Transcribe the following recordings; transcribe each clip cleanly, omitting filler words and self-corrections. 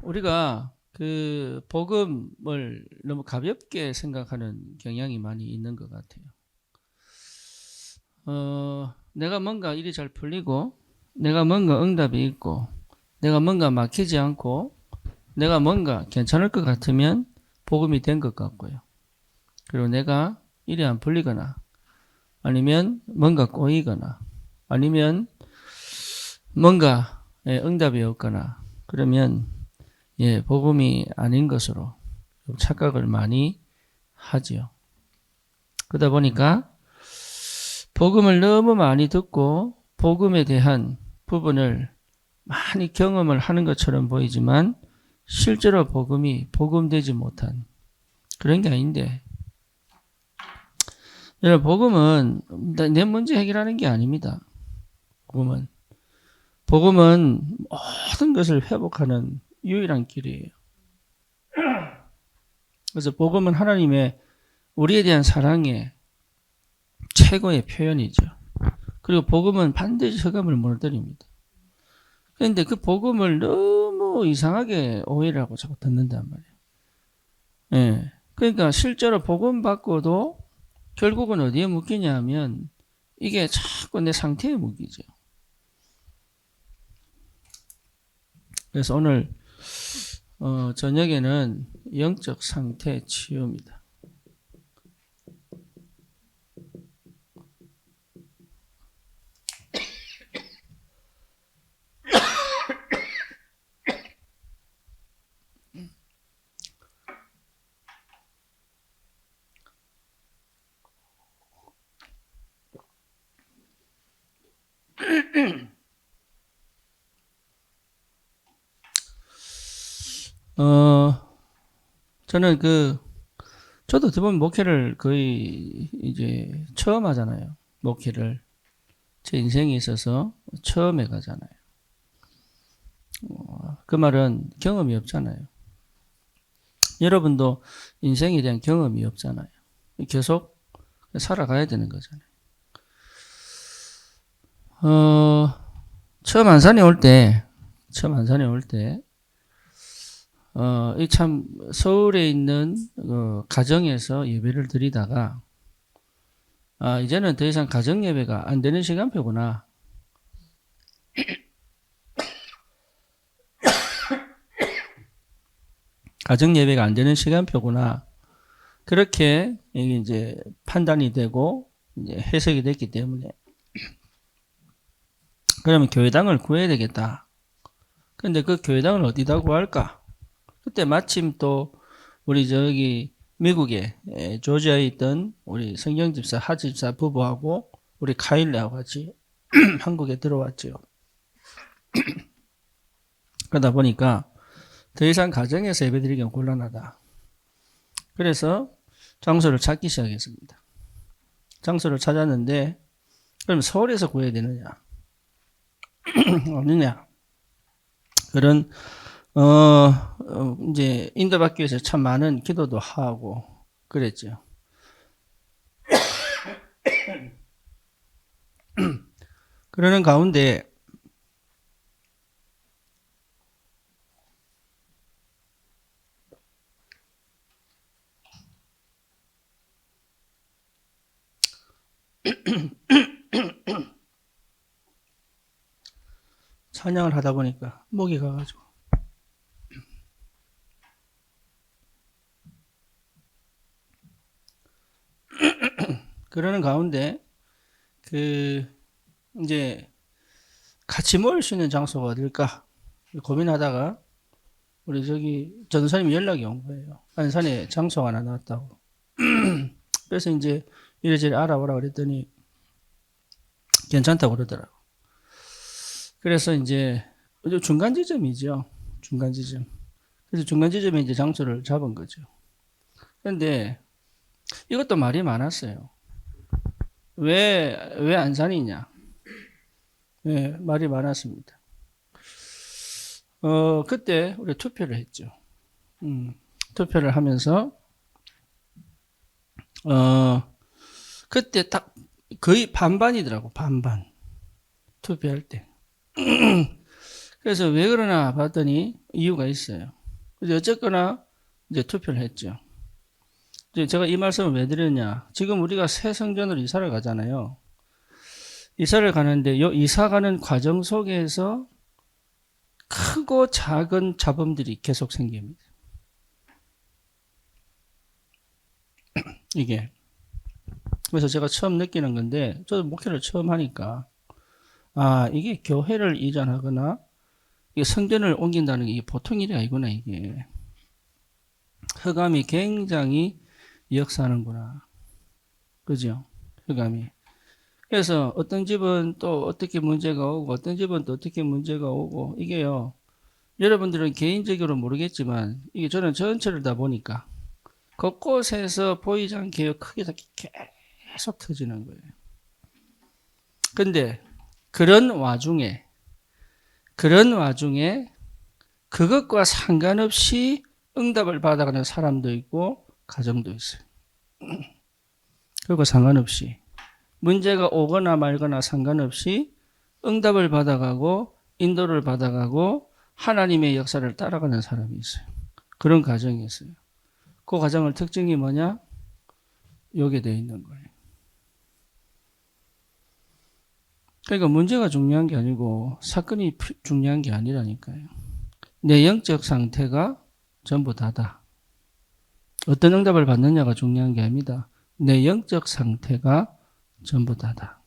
우리가 그 복음을 너무 가볍게 생각하는 경향이 많이 있는 것 같아요. 내가 뭔가 일이 잘 풀리고, 내가 뭔가 응답이 있고, 내가 뭔가 막히지 않고, 내가 뭔가 괜찮을 것 같으면 복음이 된 것 같고요. 그리고 내가 일이 안 풀리거나, 아니면 뭔가 꼬이거나, 아니면 뭔가 응답이 없거나, 그러면 복음이 아닌 것으로 착각을 많이 하지요. 그러다 보니까 복음을 너무 많이 듣고 복음에 대한 부분을 많이 경험을 하는 것처럼 보이지만 실제로 복음이 복음되지 못한 그런 게 아닌데, 여러분, 복음은 내 문제 해결하는 게 아닙니다. 복음은 모든 것을 회복하는 유일한 길이에요. 그래서 복음은 하나님의 우리에 대한 사랑의 최고의 표현이죠. 그리고 복음은 반드시 흑암을 무너뜨립니다. 그런데 그 복음을 너무 이상하게 오해를 하고 자꾸 듣는단 말이에요. 예. 그러니까 실제로 복음 받고도 결국은 어디에 묶이냐 하면 이게 자꾸 내 상태에 묶이죠. 그래서 오늘 저녁에는 영적 상태 치유입니다. 저는 저도 대부분 목회를 거의 이제 처음 하잖아요. 목회를. 제 인생에 있어서 처음 해가잖아요. 그 말은 경험이 없잖아요. 여러분도 인생에 대한 경험이 없잖아요. 계속 살아가야 되는 거잖아요. 처음 안산에 올 때, 이 참, 서울에 있는, 가정에서 예배를 드리다가, 이제는 더 이상 가정 예배가 안 되는 시간표구나. 가정 예배가 안 되는 시간표구나. 그렇게, 이게 이제 판단이 되고, 이제 해석이 됐기 때문에. 그러면 교회당을 구해야 되겠다. 근데 그 교회당을 어디다 구할까? 그때 마침 또 우리 미국에 조지아에 있던 우리 성경집사 하집사 부부하고 우리 카일레하고 같이 한국에 들어왔죠. 그러다 보니까 더 이상 가정에서 예배드리기는 곤란하다. 그래서 장소를 찾기 시작했습니다. 장소를 찾았는데 그럼 서울에서 구해야 되느냐? 없느냐? 그런 이제 인도받기 위해서 참 많은 기도도 하고 그랬죠. 그러는 가운데 찬양을 하다 보니까 목이 가가지고 그러는 가운데 이제 같이 모일 수 있는 장소가 어딜까 고민하다가 우리 전도사님이 연락이 온 거예요. 안산에 장소가 하나 나왔다고. 그래서 이제 이래저래 알아보라 그랬더니 괜찮다고 그러더라고. 그래서 이제 중간 지점이죠. 중간 지점. 그래서 중간 지점에 이제 장소를 잡은 거죠. 그런데 이것도 말이 많았어요. 왜 안산이냐? 네, 말이 많았습니다. 그때 우리 투표를 했죠. 투표를 하면서, 그때 딱 거의 반반이더라고, 반반. 투표할 때. 그래서 왜 그러나 봤더니 이유가 있어요. 그래서 어쨌거나 이제 투표를 했죠. 이제 제가 이 말씀을 왜 드렸냐. 지금 우리가 새 성전으로 이사를 가잖아요. 이사를 가는데 요 이사 가는 과정 속에서 크고 작은 잡음들이 계속 생깁니다. 이게. 그래서 제가 처음 느끼는 건데, 저도 목회를 처음 하니까, 아, 이게 교회를 이전하거나, 이게 성전을 옮긴다는 게 이게 보통 일이 아니구나, 이게. 흑암이 굉장히 역사하는구나. 그죠? 흑암이. 그래서 어떤 집은 또 어떻게 문제가 오고, 어떤 집은 또 어떻게 문제가 오고, 이게요. 여러분들은 개인적으로 모르겠지만, 이게 저는 전체를 다 보니까, 곳곳에서 보이지 않게 크게 계속 터지는 거예요. 근데 그런 와중에 그것과 상관없이 응답을 받아가는 사람도 있고 가정도 있어요. 그리고 상관없이 문제가 오거나 말거나 상관없이 응답을 받아가고 인도를 받아가고 하나님의 역사를 따라가는 사람이 있어요. 그런 가정이 있어요. 그 가정의 특징이 뭐냐? 요게 되어 있는 거예요. 그러니까 문제가 중요한 게 아니고 사건이 중요한 게 아니라니까요. 내 영적 상태가 전부 다다. 어떤 응답을 받느냐가 중요한 게 아닙니다. 내 영적 상태가 전부 다다.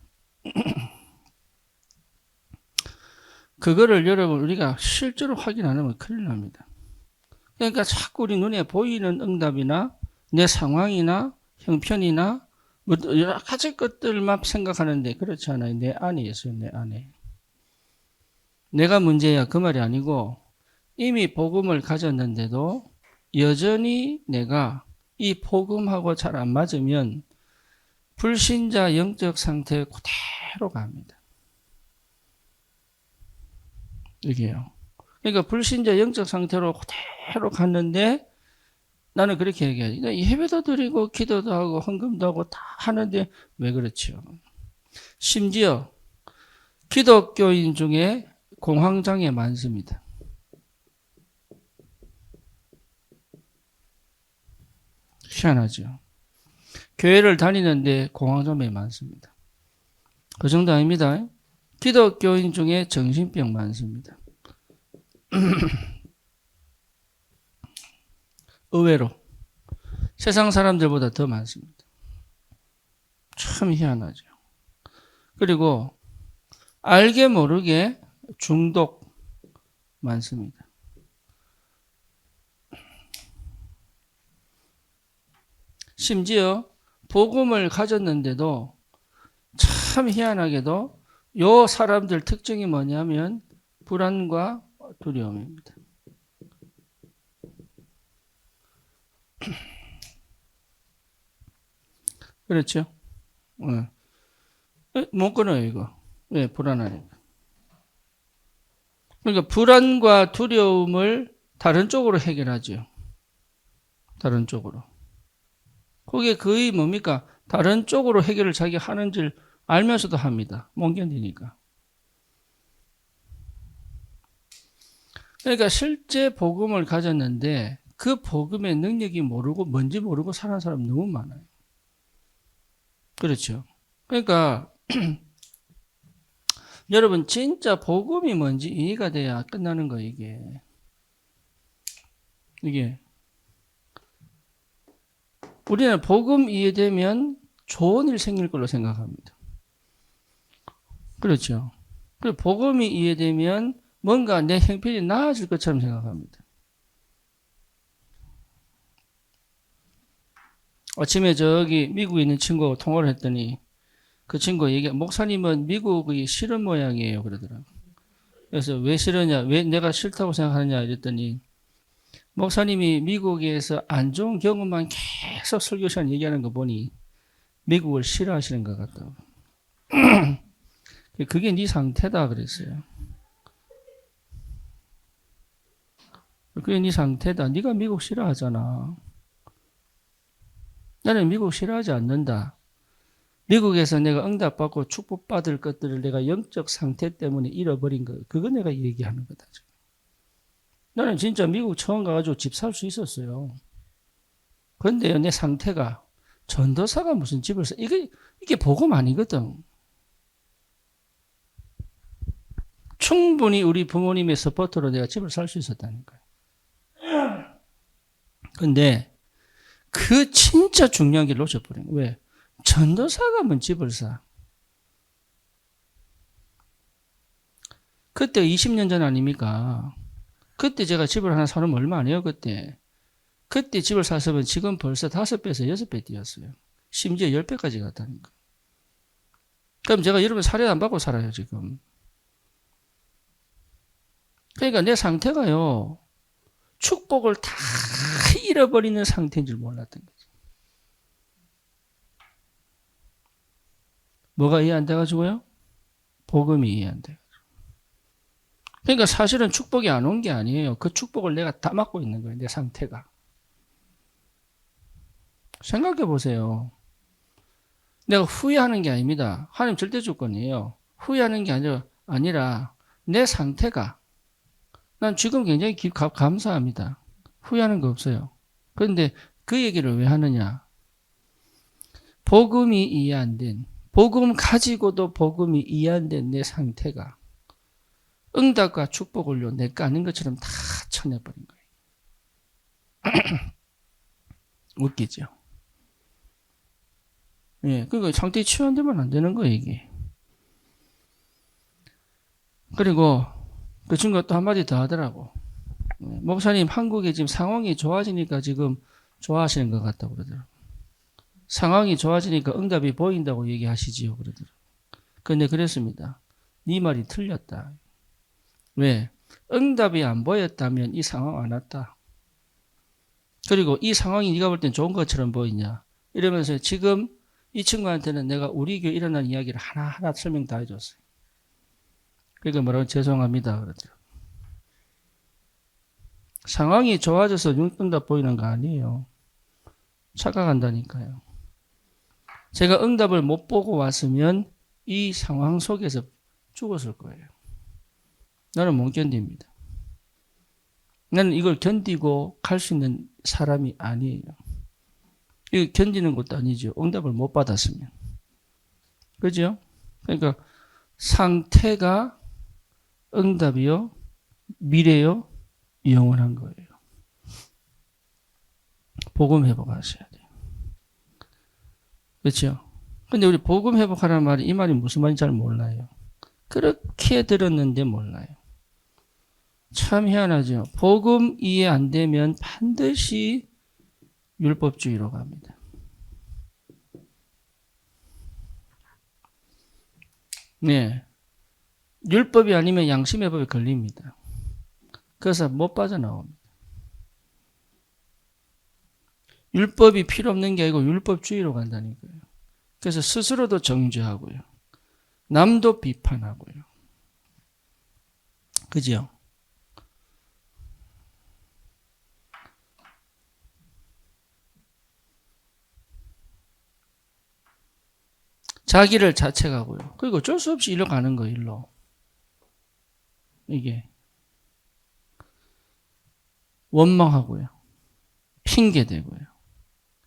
그거를 여러분 우리가 실제로 확인 안 하면 큰일 납니다. 그러니까 자꾸 우리 눈에 보이는 응답이나 내 상황이나 형편이나 뭐 여러 가지 것들만 생각하는데 그렇지 않아요. 내 안에 있어요. 내 안에. 내가 문제야 그 말이 아니고 이미 복음을 가졌는데도 여전히 내가 이 복음하고 잘 안 맞으면 불신자 영적 상태에 그대로 갑니다. 이게요. 그러니까 불신자 영적 상태로 그대로 갔는데 나는 그렇게 얘기하지. 예배도 드리고 기도도 하고 헌금도 하고 다 하는데 왜 그렇지요? 심지어 기독교인 중에 공황장애 많습니다. 희한하죠. 교회를 다니는데 공황장애 많습니다. 그 정도 아닙니다. 기독교인 중에 정신병 많습니다. 의외로 세상 사람들보다 더 많습니다. 참 희한하죠. 그리고 알게 모르게 중독 많습니다. 심지어 복음을 가졌는데도 참 희한하게도 요 사람들 특징이 뭐냐면 불안과 두려움입니다. 그렇죠? 못 끊어요, 이거. 왜? 불안하니까. 그러니까 불안과 두려움을 다른 쪽으로 해결하죠. 다른 쪽으로. 그게 거의 뭡니까? 다른 쪽으로 해결을 자기가 하는 줄 알면서도 합니다. 못 견디니까. 그러니까 실제 복음을 가졌는데 그 복음의 능력이 모르고 뭔지 모르고 사는 사람 너무 많아요. 그렇죠. 그러니까 여러분 진짜 복음이 뭔지 이해가 돼야 끝나는 거예요. 이게 우리는 복음 이해되면 좋은 일 생길 걸로 생각합니다. 그렇죠. 그리고 복음이 이해되면 뭔가 내 형편이 나아질 것처럼 생각합니다. 아침에 저기 미국에 있는 친구하고 통화를 했더니 그 친구가 목사님은 미국이 싫은 모양이에요. 그러더라고요. 그래서 왜 싫으냐, 왜 내가 싫다고 생각하느냐 이랬더니 목사님이 미국에서 안 좋은 경험만 계속 설교 시간 얘기하는 거 보니 미국을 싫어하시는 것 같다고. 그게 네 상태다 그랬어요. 그게 네 상태다. 네가 미국 싫어하잖아. 나는 미국 싫어하지 않는다. 미국에서 내가 응답받고 축복받을 것들을 내가 영적 상태 때문에 잃어버린 거, 그거 내가 얘기하는 거다. 나는 진짜 미국 처음 가가지고 집 살 수 있었어요. 그런데요, 내 상태가 전도사가 무슨 집을 사, 이게 복음 아니거든. 충분히 우리 부모님의 서포트로 내가 집을 살 수 있었다니까요. 근데 그 진짜 중요한 게 놓쳐버린 거예요. 왜? 전도사가 뭐 집을 사. 그때 20년 전 아닙니까? 그때 제가 집을 하나 사놓으면 얼마 안 해요, 그때. 그때 집을 샀으면 지금 벌써 5배에서 6배 뛰었어요. 심지어 10배까지 갔다니까. 그럼 제가 여러분 사례 안 받고 살아요, 지금. 그러니까 내 상태가요, 축복을 다 잃어버리는 상태인 줄 몰랐던 거죠. 뭐가 이해 안 돼가지고요? 복음이 이해 안 돼가지고. 그러니까 사실은 축복이 안 온 게 아니에요. 그 축복을 내가 다 막고 있는 거예요, 내 상태가. 생각해 보세요. 내가 후회하는 게 아닙니다. 하나님 절대 주권이에요. 후회하는 게 아니라 내 상태가, 난 지금 굉장히 감사합니다. 후회하는 거 없어요. 그런데 그 얘기를 왜 하느냐? 복음이 이해 안 된, 복음 가지고도 복음이 이해 안 된 내 상태가 응답과 축복을요, 내가 아는 것처럼 다 쳐내버린 거예요. 웃기죠? 예, 그러니까 상태에 치유되면 안 되는 거예요, 이게. 그리고 그 친구가 또 한마디 더 하더라고. 목사님, 한국에 지금 상황이 좋아지니까 지금 좋아하시는 것 같다고 그러더라고. 상황이 좋아지니까 응답이 보인다고 얘기하시지요, 그러더라고. 근데 그랬습니다. 네 말이 틀렸다. 왜? 응답이 안 보였다면 이 상황 안 왔다. 그리고 이 상황이 네가 볼 땐 좋은 것처럼 보이냐? 이러면서 지금 이 친구한테는 내가 우리 교회 일어난 이야기를 하나하나 설명 다 해줬어요. 그러니까 뭐라고 죄송합니다 그러더라고요. 상황이 좋아져서 응답 보이는 거 아니에요. 착각한다니까요. 제가 응답을 못 보고 왔으면 이 상황 속에서 죽었을 거예요. 나는 못 견딥니다. 나는 이걸 견디고 갈 수 있는 사람이 아니에요. 이거 견디는 것도 아니죠. 응답을 못 받았으면. 그죠? 그러니까 상태가 응답이요, 미래요, 영원한 거예요. 복음 회복하셔야 돼요. 그렇죠? 근데 우리 복음 회복하라는 말이, 이 말이 무슨 말인지 잘 몰라요. 그렇게 들었는데 몰라요. 참 희한하죠. 복음 이해 안 되면 반드시 율법주의로 갑니다. 네. 율법이 아니면 양심의 법에 걸립니다. 그래서 못 빠져나옵니다. 율법이 필요 없는 게 아니고 율법주의로 간다니까요. 그래서 스스로도 정죄하고요. 남도 비판하고요. 그죠? 자기를 자책하고요. 그리고 어쩔 수 없이 일로 가는 거예요, 일로. 이게. 원망하고요. 핑계대고요.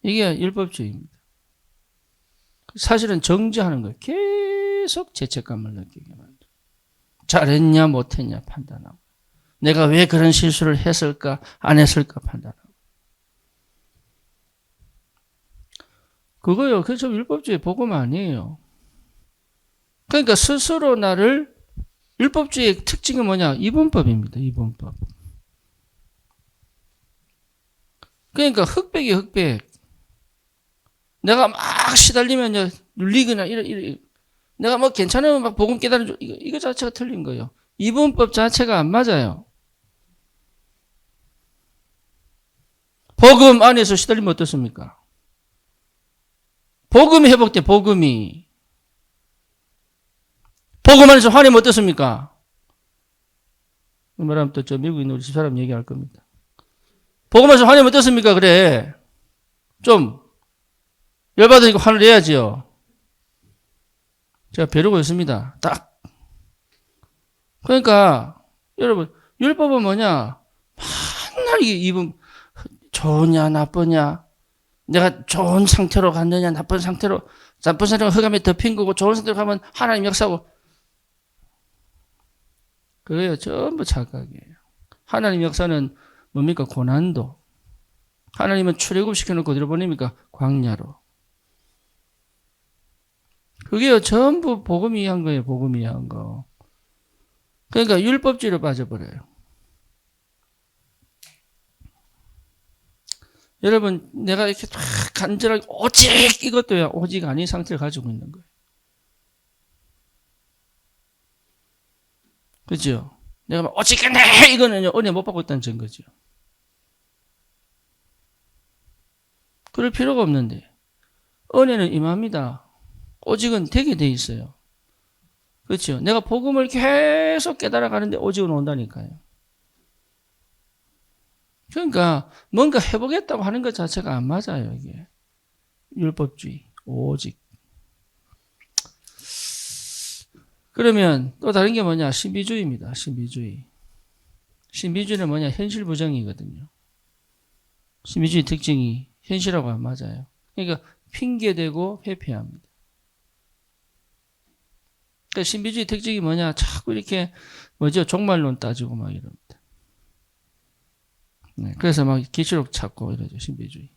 이게 율법주의입니다. 사실은 정죄하는 거예요. 계속 죄책감을 느끼게 만들어요. 잘했냐 못했냐 판단하고, 내가 왜 그런 실수를 했을까 안 했을까 판단하고. 그거요. 그래서 율법주의 복음 아니에요. 그러니까 스스로 나를, 율법주의의 특징이 뭐냐? 이분법입니다. 이분법. 그러니까 흑백이 흑백. 내가 막 시달리면 눌리거나 내가 뭐 괜찮으면 막 복음 깨달아줘. 이거 자체가 틀린 거예요. 이분법 자체가 안 맞아요. 복음 안에서 시달리면 어떻습니까? 복음이 회복돼, 복음이. 복음 안에서 화내면 어떻습니까? 이 말하면 또 저 미국에 있는 우리 집사람 얘기할 겁니다. 복음 안에서 화내면 어떻습니까? 그래. 좀 열받으니까 화를 내야지요. 제가 벼르고 있습니다. 딱. 그러니까 여러분 율법은 뭐냐? 맨날 이게 입은 좋으냐 나쁘냐, 내가 좋은 상태로 갔느냐 나쁜 상태로 흑암에 덮인 거고 좋은 상태로 가면 하나님 역사고, 그거예요. 전부 착각이에요. 하나님 역사는 뭡니까? 고난도. 하나님은 출애굽시켜놓고 어디로 보냅니까? 광야로. 그게요 전부 복음이 한 거예요. 복음이 한 거. 그러니까 율법주의로 빠져버려요. 여러분 내가 이렇게 딱 간절하게 오직 이것도야 오직 아닌 상태를 가지고 있는 거예요. 그렇죠? 내가 막 오직 네 이거는 은혜 못 받고 있다는 증거죠. 그럴 필요가 없는데 은혜는 임합니다. 오직은 되게 돼 있어요. 그렇죠? 내가 복음을 계속 깨달아가는데 오직은 온다니까요. 그러니까 뭔가 해보겠다고 하는 것 자체가 안 맞아요. 이게 율법주의, 오직. 그러면 또 다른 게 뭐냐? 신비주의입니다. 신비주의. 신비주의는 뭐냐? 현실 부정이거든요. 신비주의 특징이 현실하고 안 맞아요. 그러니까 핑계대고 회피합니다. 그러니까 신비주의 특징이 뭐냐? 자꾸 이렇게 뭐죠? 종말론 따지고 막 이럽니다. 네, 그래서 막 기초록 찾고 이러죠. 신비주의.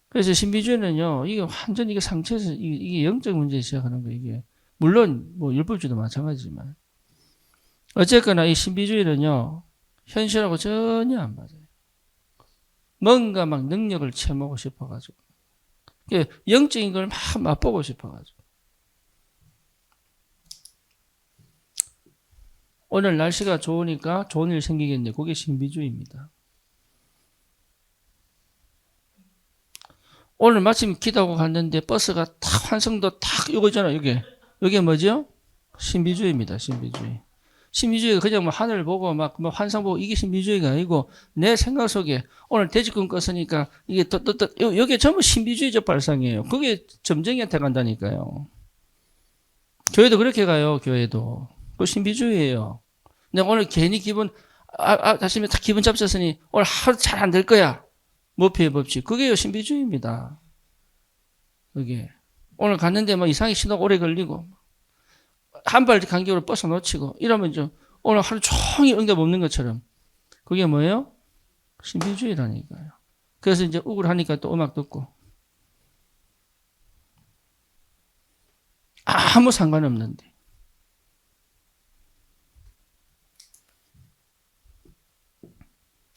그래서 신비주의는요, 이게 완전 이게 상처에서 이게 영적 문제 시작하는 거예요. 이게 물론 뭐 율법주의도 마찬가지지만 어쨌거나 이 신비주의는요 현실하고 전혀 안 맞아요. 뭔가 막 능력을 채우고 싶어가지고 영적인 걸 막 맛보고 싶어가지고. 오늘 날씨가 좋으니까 좋은 일 생기겠네. 그게 신비주의입니다. 오늘 마침 기도하고 갔는데 버스가 탁 환승도 탁 이거 있잖아요. 이게 뭐죠? 신비주의입니다. 신비주의. 신비주의가 그냥 뭐 하늘 보고 막 뭐 환상 보고 이게 신비주의가 아니고 내 생각 속에 오늘 돼지꿈 꿨으니까 이게 여기 전부 신비주의적 발상이에요. 그게 점쟁이한테 간다니까요. 교회도 그렇게 가요. 교회도. 그 신비주의예요. 내가 오늘 괜히 아침에 딱 기분 잡쳤으니 오늘 하루 잘 안 될 거야. 모피의 법칙. 그게요, 신비주의입니다. 그게. 오늘 갔는데 뭐 이상하게 신호가 오래 걸리고, 한 발 간격으로 버스 놓치고, 이러면 좀 오늘 하루 종일 응답 없는 것처럼. 그게 뭐예요? 신비주의라니까요. 그래서 이제 우울하니까 또 음악 듣고. 아무 상관없는데.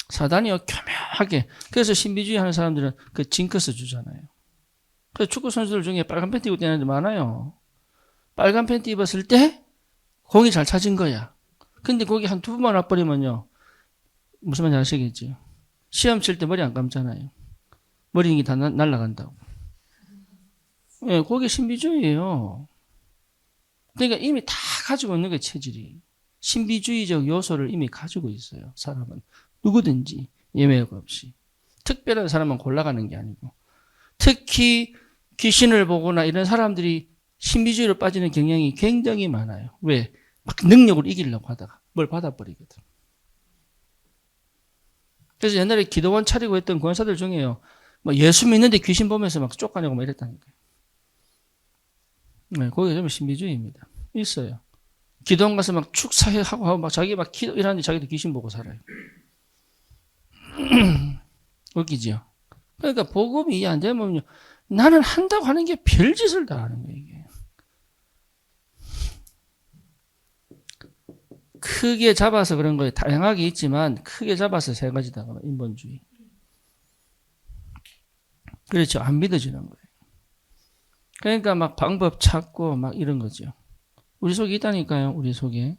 사단이요, 교묘하게. 그래서 신비주의 하는 사람들은 그 징크스 주잖아요. 그래서 축구 선수들 중에 빨간 팬티 입고 뛰는 애들 많아요. 빨간 팬티 입었을 때 공이 잘 차진 거야. 근데 거기 한 두 번만 와버리면요. 무슨 말인지 아시겠죠? 시험 칠 때 머리 안 감잖아요. 머리 다 날아간다고. 예, 그게 신비주의예요. 그러니까 이미 다 가지고 있는 거예요, 체질이. 신비주의적 요소를 이미 가지고 있어요, 사람은. 누구든지 예외가 없이. 특별한 사람만 골라가는 게 아니고. 특히 귀신을 보거나 이런 사람들이 신비주의로 빠지는 경향이 굉장히 많아요. 왜? 막 능력으로 이기려고 하다가 뭘 받아버리거든. 그래서 옛날에 기도원 차리고 했던 권사들 중에요. 뭐 예수 믿는데 귀신 보면서 막 쫓아내고 막 이랬다니까요. 네, 그게 좀 신비주의입니다. 있어요. 기도원 가서 막 축사하고 막 자기 막 기도 이러는데 자기도 귀신 보고 살아요. 웃기죠? 그러니까 복음이 이해 안 되면 나는 한다고 하는 게 별짓을 다 하는 거예요, 이게. 크게 잡아서 그런 거예요. 다양하게 있지만 크게 잡아서 세 가지다. 인본주의. 그렇죠. 안 믿어지는 거예요. 그러니까 막 방법 찾고 막 이런 거죠. 우리 속에 있다니까요. 우리 속에.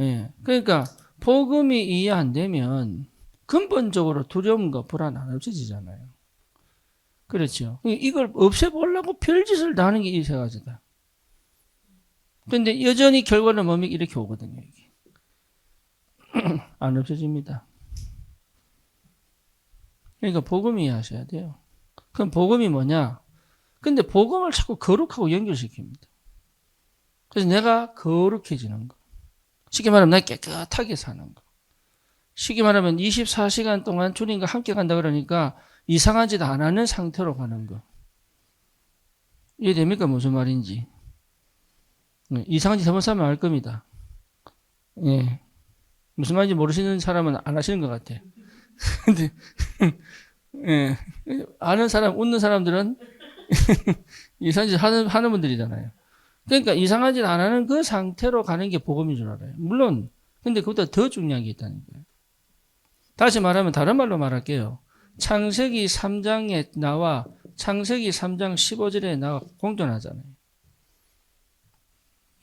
예. 그러니까 복음이 이해 안 되면 근본적으로 두려움과 불안 안 없어지잖아요. 그렇죠. 이걸 없애보려고 별짓을 다 하는 게 이 세 가지다. 근데 여전히 결과는 몸이 이렇게 오거든요. 이게. 안 없어집니다. 그러니까 복음이 이해하셔야 돼요. 그럼 복음이 뭐냐? 근데 복음을 자꾸 거룩하고 연결시킵니다. 그래서 내가 거룩해지는 거. 쉽게 말하면 내가 깨끗하게 사는 거. 쉽게 말하면 24시간 동안 주님과 함께 간다 그러니까 이상한 짓 안 하는 상태로 가는 거. 이해됩니까? 무슨 말인지. 이상한 짓 해본 사람은 알 겁니다. 예. 무슨 말인지 모르시는 사람은 안 하시는 것 같아. 근데, 예. 아는 사람, 웃는 사람들은 이상한 짓 하는 분들이잖아요. 그러니까 이상한 짓 안 하는 그 상태로 가는 게 복음인 줄 알아요. 물론, 근데 그보다 더 중요한 게 있다는 거예요. 다시 말하면 다른 말로 말할게요. 창세기 3장에 나와 창세기 3장 15절에 나와 공존하잖아요.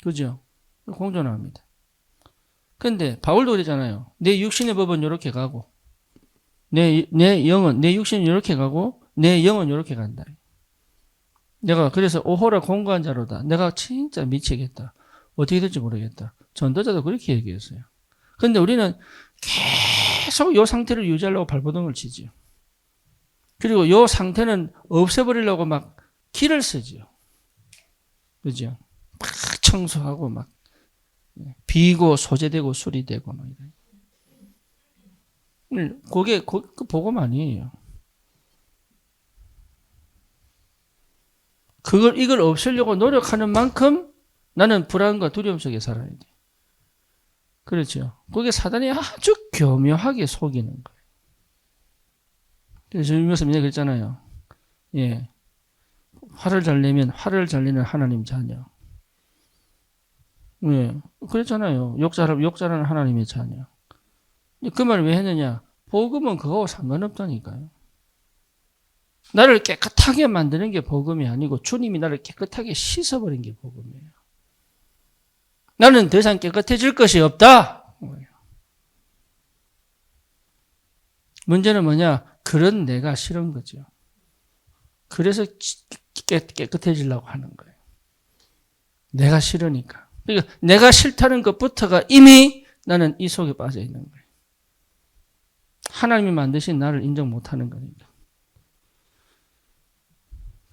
그죠? 공존합니다. 근데 바울도 그러잖아요. 내 육신의 법은 이렇게 가고 내 영은, 내 육신은 이렇게 가고 내 영은 이렇게 간다. 내가 그래서 오호라 공고한 자로다. 내가 진짜 미치겠다. 어떻게 될지 모르겠다. 전도자도 그렇게 얘기했어요. 근데 우리는 계속 이 상태를 유지하려고 발버둥을 치죠. 그리고 이 상태는 없애버리려고 막 기를 쓰죠. 그죠? 막 청소하고 막 비고 소재되고 수리되고 막 이래. 그게 그 복음 아니에요. 이걸 없애려고 노력하는 만큼 나는 불안과 두려움 속에 살아야 돼. 그렇죠. 그게 사단이 아주 교묘하게 속이는 거예요. 그래서 주님께서 그랬잖아요. 예. 화를 잘 내면 화를 잘 내는 하나님 자녀. 예. 그랬잖아요. 욕자라는 하나님의 자녀. 그 말을 왜 했느냐? 복음은 그거하고 상관없다니까요. 나를 깨끗하게 만드는 게 복음이 아니고 주님이 나를 깨끗하게 씻어버린 게 복음이에요. 나는 더 이상 깨끗해질 것이 없다. 문제는 뭐냐? 그런 내가 싫은 거죠. 그래서 깨끗해지려고 하는 거예요. 내가 싫으니까. 그러니까 내가 싫다는 것부터가 이미 나는 이 속에 빠져 있는 거예요. 하나님이 만드신 나를 인정 못하는 거니까.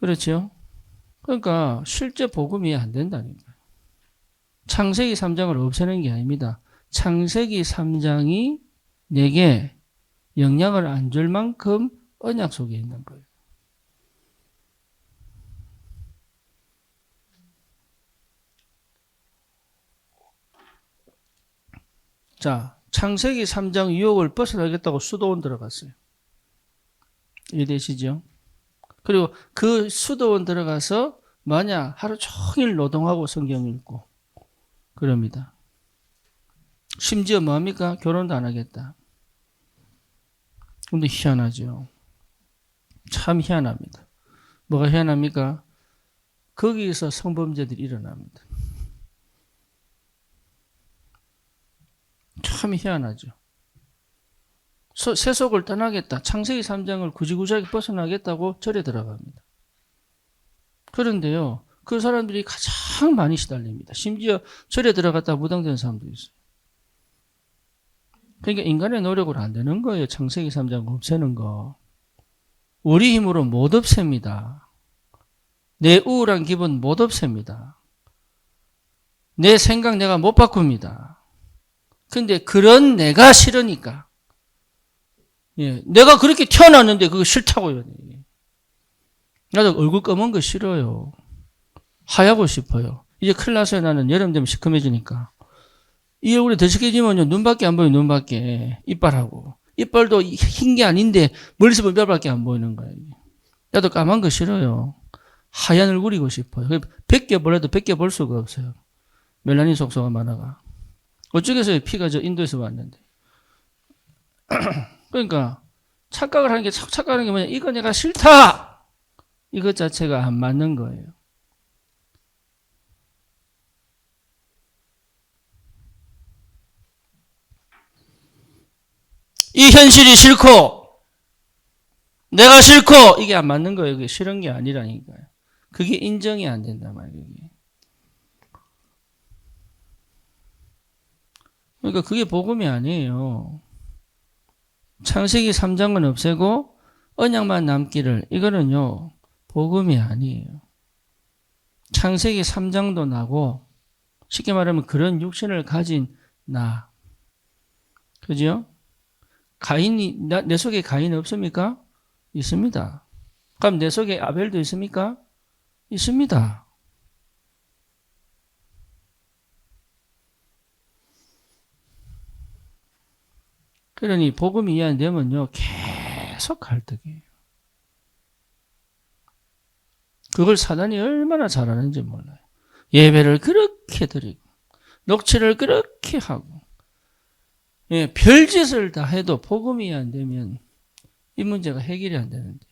그렇죠? 그러니까 실제 복음이 안 된다니까요. 창세기 3장을 없애는 게 아닙니다. 창세기 3장이 내게 영향을 안 줄 만큼 언약 속에 있는 거예요. 자, 창세기 3장 유혹을 벗어나겠다고 수도원 들어갔어요. 이해되시죠? 그리고 그 수도원 들어가서 만약 하루 종일 노동하고 성경 읽고 그럽니다. 심지어 뭐합니까? 결혼도 안 하겠다. 근데 희한하죠. 참 희한합니다. 뭐가 희한합니까? 거기서 성범죄들이 일어납니다. 참 희한하죠. 세속을 떠나겠다. 창세기 3장을 구지구지하게 벗어나겠다고 절에 들어갑니다. 그런데요, 그 사람들이 가장 많이 시달립니다. 심지어 절에 들어갔다 무당되는 사람도 있어요. 그러니까 인간의 노력으로 안 되는 거예요. 창세기 3장 없애는 거. 우리 힘으로 못 없앱니다. 내 우울한 기분 못 없앱니다. 내 생각 내가 못 바꿉니다. 근데 그런 내가 싫으니까. 예, 내가 그렇게 태어났는데 그거 싫다고요. 나도 얼굴 검은 거 싫어요. 하얗고 싶어요. 이제 큰일 났어요. 나는 여름 되면 시커매지니까. 이 얼굴이 더 시커매지면요, 눈밖에 안 보여요. 눈밖에. 이빨하고. 이빨도 흰 게 아닌데 멀리서 보면 뼈밖에 안 보이는 거예요. 나도 까만 거 싫어요. 하얀 얼굴이고 싶어요. 벗겨보려도 벗겨볼 수가 없어요. 멜라닌 속소가 많아가. 어쩌겠어요. 피가 저 인도에서 왔는데. 그러니까 착각을 하는 게 뭐냐. 이거 내가 싫다. 이것 자체가 안 맞는 거예요. 이 현실이 싫고 내가 싫고 이게 안 맞는 거예요. 그게 싫은 게 아니라니까요. 그게 인정이 안 된단 말이에요. 그러니까 그게 복음이 아니에요. 창세기 3장은 없애고 언약만 남기를, 이거는요, 복음이 아니에요. 창세기 3장도 나고 쉽게 말하면 그런 육신을 가진 나. 그죠? 내 속에 가인이 없습니까? 있습니다. 그럼 내 속에 아벨도 있습니까? 있습니다. 그러니 복음이 이해 안 되면요 계속 갈등이에요. 그걸 사단이 얼마나 잘하는지 몰라요. 예배를 그렇게 드리고 녹취를 그렇게 하고 별짓을 다 해도 복음이 이해 안 되면 이 문제가 해결이 안 되는데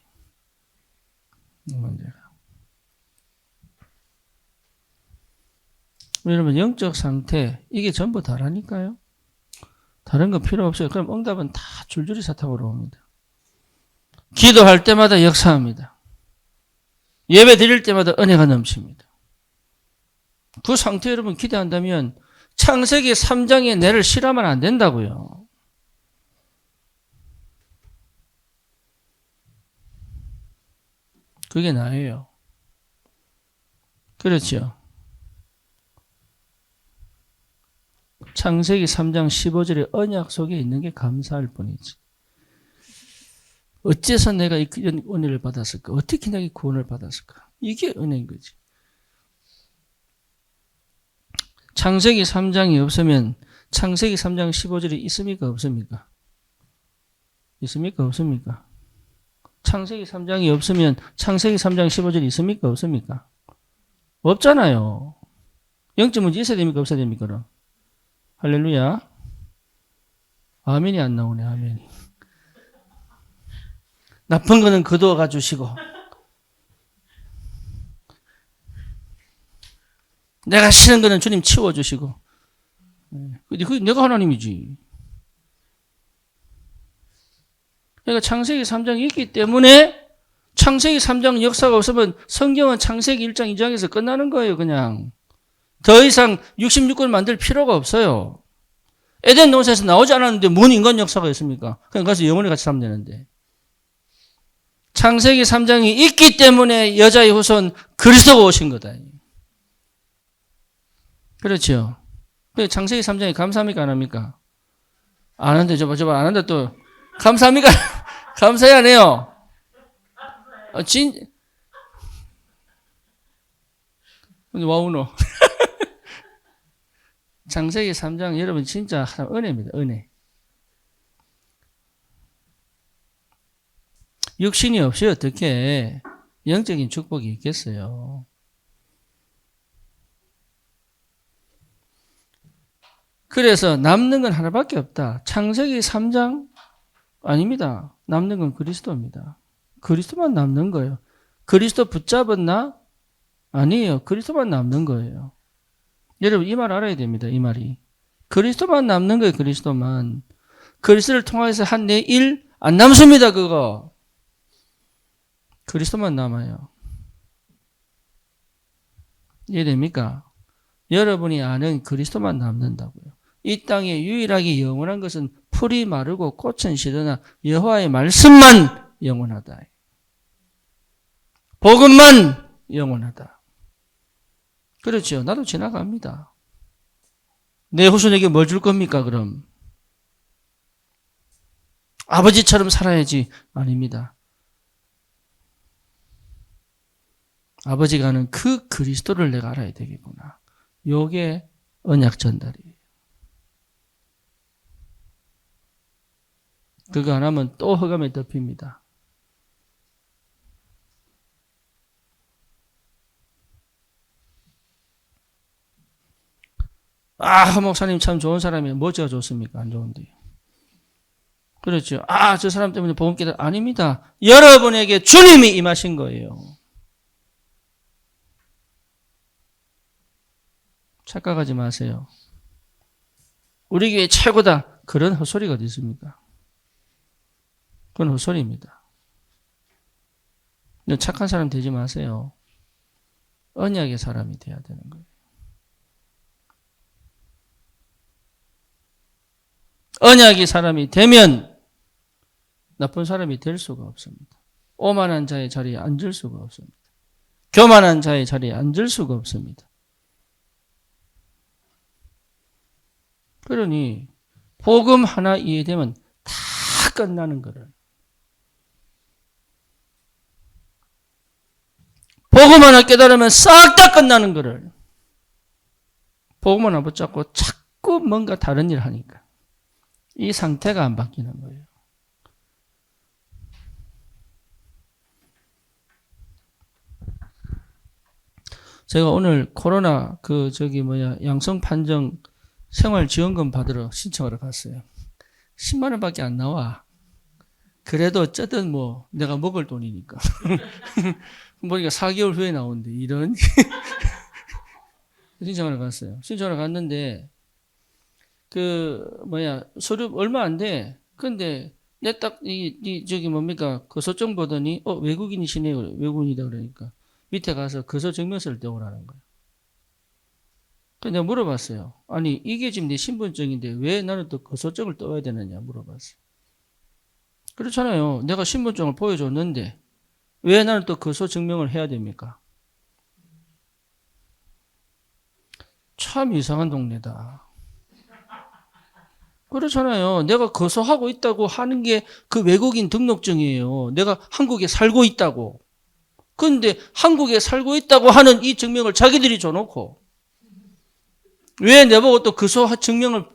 이 문제가. 여러분 영적 상태 이게 전부 다라니까요. 다른 건 필요 없어요. 그럼 응답은 다 줄줄이 사탕으로 옵니다. 기도할 때마다 역사합니다. 예배 드릴 때마다 은혜가 넘칩니다. 그 상태 여러분 기대한다면 창세기 3장에 내를 실하면 안 된다고요. 그게 나예요. 그렇죠. 창세기 3장 15절의 언약 속에 있는 게 감사할 뿐이지. 어째서 내가 이런 은혜를 받았을까? 어떻게 내가 이 구원을 받았을까? 이게 은혜인 거지. 창세기 3장이 없으면 창세기 3장 15절이 있습니까? 없습니까? 있습니까? 없습니까? 창세기 3장이 없으면 창세기 3장 15절이 있습니까? 없습니까? 없잖아요. 영적 문제 있어야 됩니까? 없어야 됩니까? 그럼? 할렐루야. 아멘이 안 나오네. 아멘이. 나쁜 거는 거두어가 주시고 내가 싫은 거는 주님 치워주시고 그게 내가 하나님이지. 그러니까 창세기 3장이 있기 때문에 창세기 3장 역사가 없으면 성경은 창세기 1장 2장에서 끝나는 거예요. 그냥 더 이상 66권을 만들 필요가 없어요. 에덴 동산에서 나오지 않았는데 뭔 인간 역사가 있습니까? 그냥 가서 영원히 같이 살면 되는데. 창세기 3장이 있기 때문에 여자의 후손 그리스도가 오신 거다. 그렇죠. 창세기 3장이 감사합니까? 안 합니까? 안 한대. 저봐 안 한다 또. 감사합니까? 감사해 안 해요? 근데 와우노. 창세기 3장 여러분 진짜 은혜입니다. 은혜. 육신이 없이 어떻게 영적인 축복이 있겠어요. 그래서 남는 건 하나밖에 없다. 창세기 3장 아닙니다. 남는 건 그리스도입니다. 그리스도만 남는 거예요. 그리스도 붙잡았나? 아니에요. 그리스도만 남는 거예요. 여러분 이 말 알아야 됩니다. 이 말이. 그리스도만 남는 거예요. 그리스도만. 그리스도를 통해서 한 내 일 안 남습니다. 그거. 그리스도만 남아요. 이해됩니까? 여러분이 아는 그리스도만 남는다고요. 이 땅에 유일하게 영원한 것은 풀이 마르고 꽃은 시드나 여호와의 말씀만 영원하다. 복음만 영원하다. 그렇죠. 나도 지나갑니다. 내 후손에게 뭘 줄 겁니까 그럼? 아버지처럼 살아야지. 아닙니다. 아버지가 하는 그 그리스도를 내가 알아야 되겠구나. 요게 언약 전달이에요. 그거 안 하면 또 흑암에 덮입니다. 목사님 참 좋은 사람이에요. 뭐가 좋습니까? 안 좋은데. 그렇죠. 저 사람 때문에 복음 깨달아. 아닙니다. 여러분에게 주님이 임하신 거예요. 착각하지 마세요. 우리 교회 최고다. 그런 헛소리가 어디 있습니까? 그건 헛소리입니다. 착한 사람 되지 마세요. 언약의 사람이 돼야 되는 거예요. 언약의 사람이 되면 나쁜 사람이 될 수가 없습니다. 오만한 자의 자리에 앉을 수가 없습니다. 교만한 자의 자리에 앉을 수가 없습니다. 그러니 복음 하나 이해되면 다 끝나는 거를. 복음 하나 깨달으면 싹 다 끝나는 거를. 복음 하나 붙잡고 자꾸 뭔가 다른 일을 하니까 이 상태가 안 바뀌는 거예요. 제가 오늘 코로나 양성 판정 생활지원금 받으러 신청하러 갔어요. 10만 원밖에 안 나와. 그래도 어쨌든 내가 먹을 돈이니까. 보니까 4개월 후에 나오는데 이런 신청하러 갔어요. 신청하러 갔는데 서류 얼마 안 돼. 근데 내 딱 거소증 보더니 외국인이시네요. 외국인이다 그러니까 밑에 가서 거소 증명서를 떼오라는 거예요. 그래서 내가 물어봤어요. 아니 이게 지금 내 신분증인데 왜 나는 또 거소증을 떠와야 되느냐 물어봤어요. 그렇잖아요. 내가 신분증을 보여줬는데 왜 나는 또 거소 증명을 해야 됩니까? 참 이상한 동네다. 그렇잖아요. 내가 거소하고 있다고 하는 게 그 외국인 등록증이에요. 내가 한국에 살고 있다고. 그런데 한국에 살고 있다고 하는 이 증명을 자기들이 줘놓고 왜 내보고 또 거소 증명을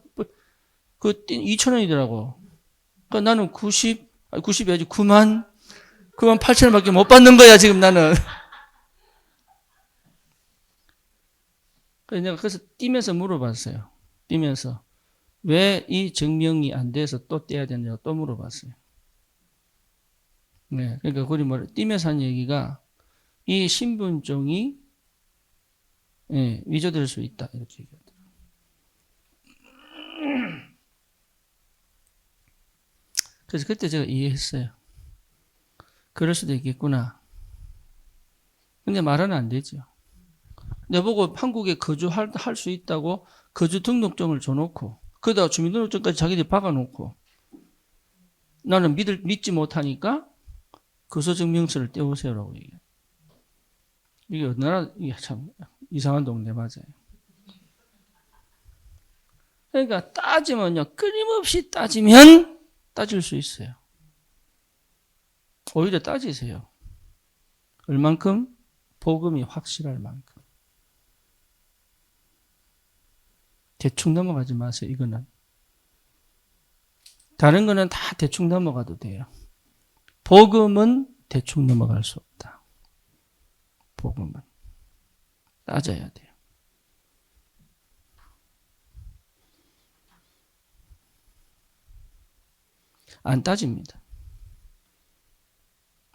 2,000원이더라고. 그러니까 나는 90이 아니지 9만 8천원밖에 못 받는 거야 지금 나는. 그래서 내가 뛰면서 물어봤어요. 뛰면서 왜 이 증명이 안 돼서 또 떼야 되냐고 또 물어봤어요. 네, 그러니까 우리 뛰면서 한 얘기가 이 신분증이 위조될 수 있다 이렇게 얘기하더라고요. 그래서 그때 제가 이해했어요. 그럴 수도 있겠구나. 근데 말은 안 되죠. 내보고 한국에 거주할 수 있다고 거주 등록증을 줘놓고 거기다가 주민등록증까지 자기들이 박아놓고 나는 믿지 못하니까 거소증명서를 떼오세요라고 얘기해요. 이게 어느 나라, 이게 참 이상한 동네 맞아요. 그러니까 따지면요, 끊임없이 따지면 따질 수 있어요. 오히려 따지세요. 얼만큼? 복음이 확실할 만큼. 대충 넘어가지 마세요, 이거는. 다른 거는 다 대충 넘어가도 돼요. 복음은 대충 넘어갈 수 없다. 복음은. 따져야 돼요. 안 따집니다.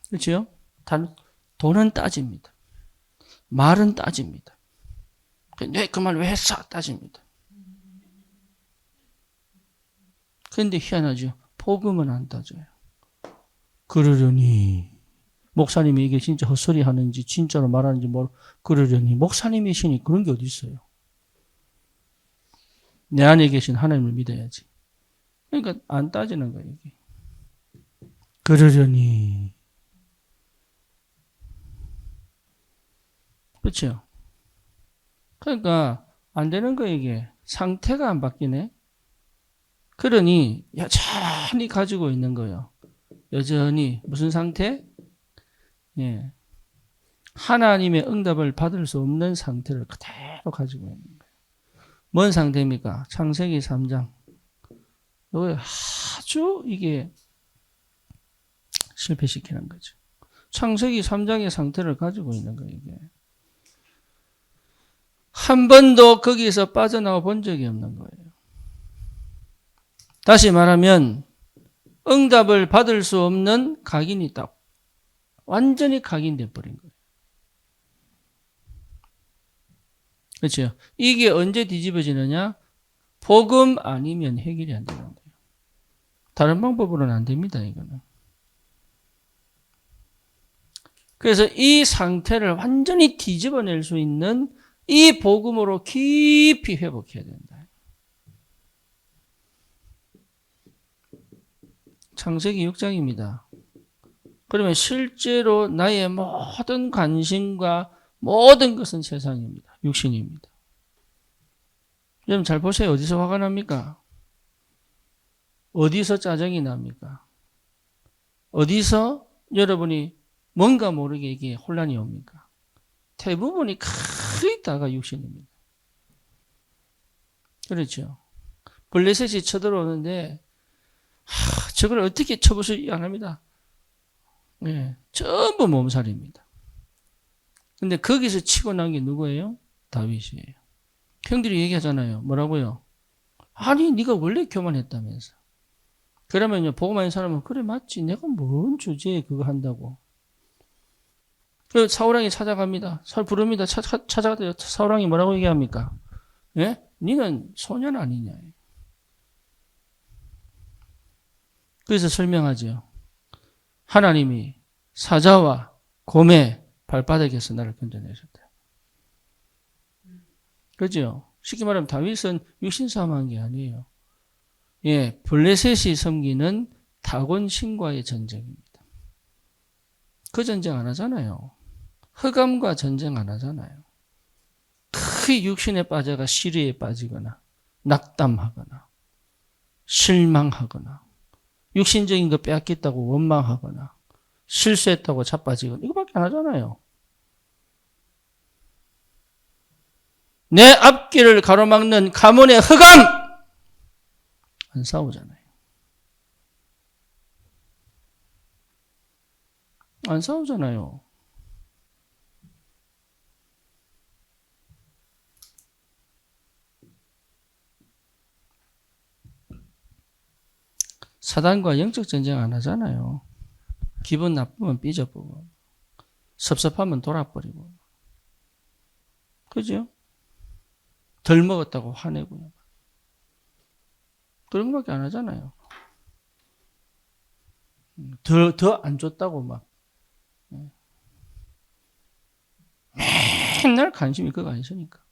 그렇죠? 돈은 따집니다. 말은 따집니다. 그 말 왜 했어? 따집니다. 그런데 희한하죠. 복음은 안 따져요. 그러려니 목사님이 이게 진짜 헛소리 하는지 진짜로 말하는지 그러려니 목사님이시니 그런 게 어디 있어요. 내 안에 계신 하나님을 믿어야지. 그러니까 안 따지는 거예요. 이게. 그러려니 그렇죠. 그러니까 안 되는 거예요. 이게 상태가 안 바뀌네. 그러니 여전히 가지고 있는 거예요. 여전히 무슨 상태? 예. 하나님의 응답을 받을 수 없는 상태를 그대로 가지고 있는 거예요. 뭔 상태입니까? 창세기 3장. 이거 아주 이게 실패시키는 거죠. 창세기 3장의 상태를 가지고 있는 거예요. 이게. 한 번도 거기에서 빠져나와 본 적이 없는 거예요. 다시 말하면 응답을 받을 수 없는 각인이 딱 완전히 각인돼 버린 거예요. 그렇죠? 이게 언제 뒤집어지느냐? 복음 아니면 해결이 안 되는 거예요. 다른 방법으로는 안 됩니다. 이거는. 그래서 이 상태를 완전히 뒤집어낼 수 있는 이 복음으로 깊이 회복해야 된다. 창세기 6장입니다. 그러면 실제로 나의 모든 관심과 모든 것은 세상입니다. 육신입니다. 여러분 잘 보세요. 어디서 화가 납니까? 어디서 짜증이 납니까? 어디서 여러분이 뭔가 모르게 이게 혼란이 옵니까? 대부분이 거의 다가 육신입니다. 그렇죠. 블레셋이 쳐들어오는데 저걸 어떻게 쳐보지 안 합니다. 네, 전부 몸살입니다. 근데 거기서 치고 난 게 누구예요? 다윗이에요. 형들이 얘기하잖아요. 뭐라고요? 아니 네가 원래 교만했다면서. 그러면요 보고 많은 사람은 그래 맞지 내가 뭔 주제에 그거 한다고. 그 사울왕이 찾아갑니다. 사울 부릅니다. 찾아가서 사울왕이 뭐라고 얘기합니까? 예? 니는 소년 아니냐. 그래서 설명하죠. 하나님이 사자와 곰의 발바닥에서 나를 건져내셨다. 그죠? 쉽게 말하면 다윗은 육신싸움한 게 아니에요. 예, 블레셋이 섬기는 다곤 신과의 전쟁입니다. 그 전쟁 안 하잖아요. 흑암과 전쟁 안 하잖아요. 그 육신에 빠져가 시리에 빠지거나 낙담하거나 실망하거나 육신적인 거 빼앗겼다고 원망하거나 실수했다고 자빠지거나 이거밖에 안 하잖아요. 내 앞길을 가로막는 가문의 흑암 안 싸우잖아요. 안 싸우잖아요. 사단과 영적 전쟁 안 하잖아요. 기분 나쁘면 삐져보고 섭섭하면 돌아버리고 그죠? 덜 먹었다고 화내고요. 그런 거밖에 안 하잖아요. 더 안 줬다고 막 맨날 관심이 그거 아니니까.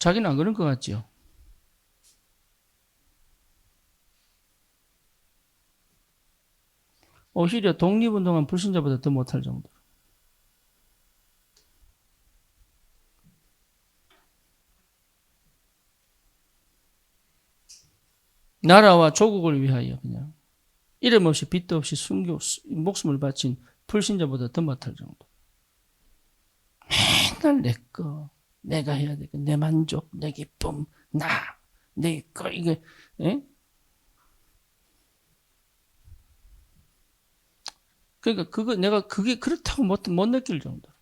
자기는 안 그런 것 같지요? 오히려 독립운동한 불신자보다 더 못할 정도로. 나라와 조국을 위하여 그냥 이름 없이 빚도 없이 숨겨 목숨을 바친 불신자보다 더 못할 정도. 맨날 내 거, 내가 해야 될 거, 내 만족, 내 기쁨, 내 거, 이게, 에? 그러니까 내가 그게 그렇다고 못 느낄 정도로.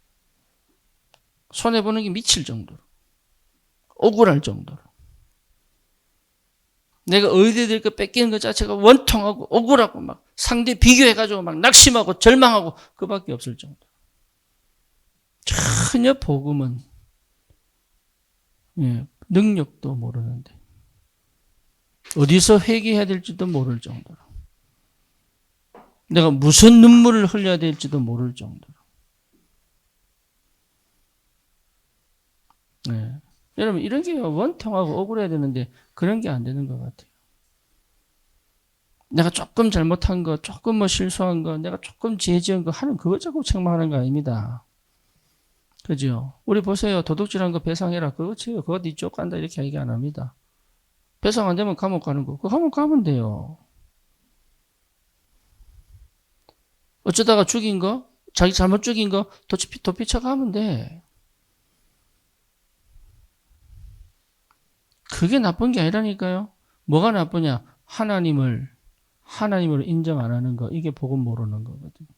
손해보는 게 미칠 정도로. 억울할 정도로. 내가 의대될 거 뺏기는 것 자체가 원통하고 억울하고 막 상대 비교해가지고 막 낙심하고 절망하고 그밖에 없을 정도. 전혀 복음은 능력도 모르는데 어디서 회개해야 될지도 모를 정도로 내가 무슨 눈물을 흘려야 될지도 모를 정도로 여러분 이런 게 원통하고 억울해야 되는데 그런 게 안 되는 것 같아요. 내가 조금 잘못한 거, 조금 뭐 실수한 거, 내가 조금 죄 지은 거 하는 그거 자꾸 책망하는 거 아닙니다. 그죠? 우리 보세요. 도둑질한 거 배상해라. 그거 치요. 그거 이쪽 간다. 이렇게 얘기 안 합니다. 배상 안 되면 감옥 가는 거. 그거 감옥 가면 돼요. 어쩌다가 죽인 거, 자기 잘못 죽인 거 도피 쳐가면 돼. 그게 나쁜 게 아니라니까요. 뭐가 나쁘냐? 하나님을 인정 안 하는 거. 이게 복음 모르는 거거든요.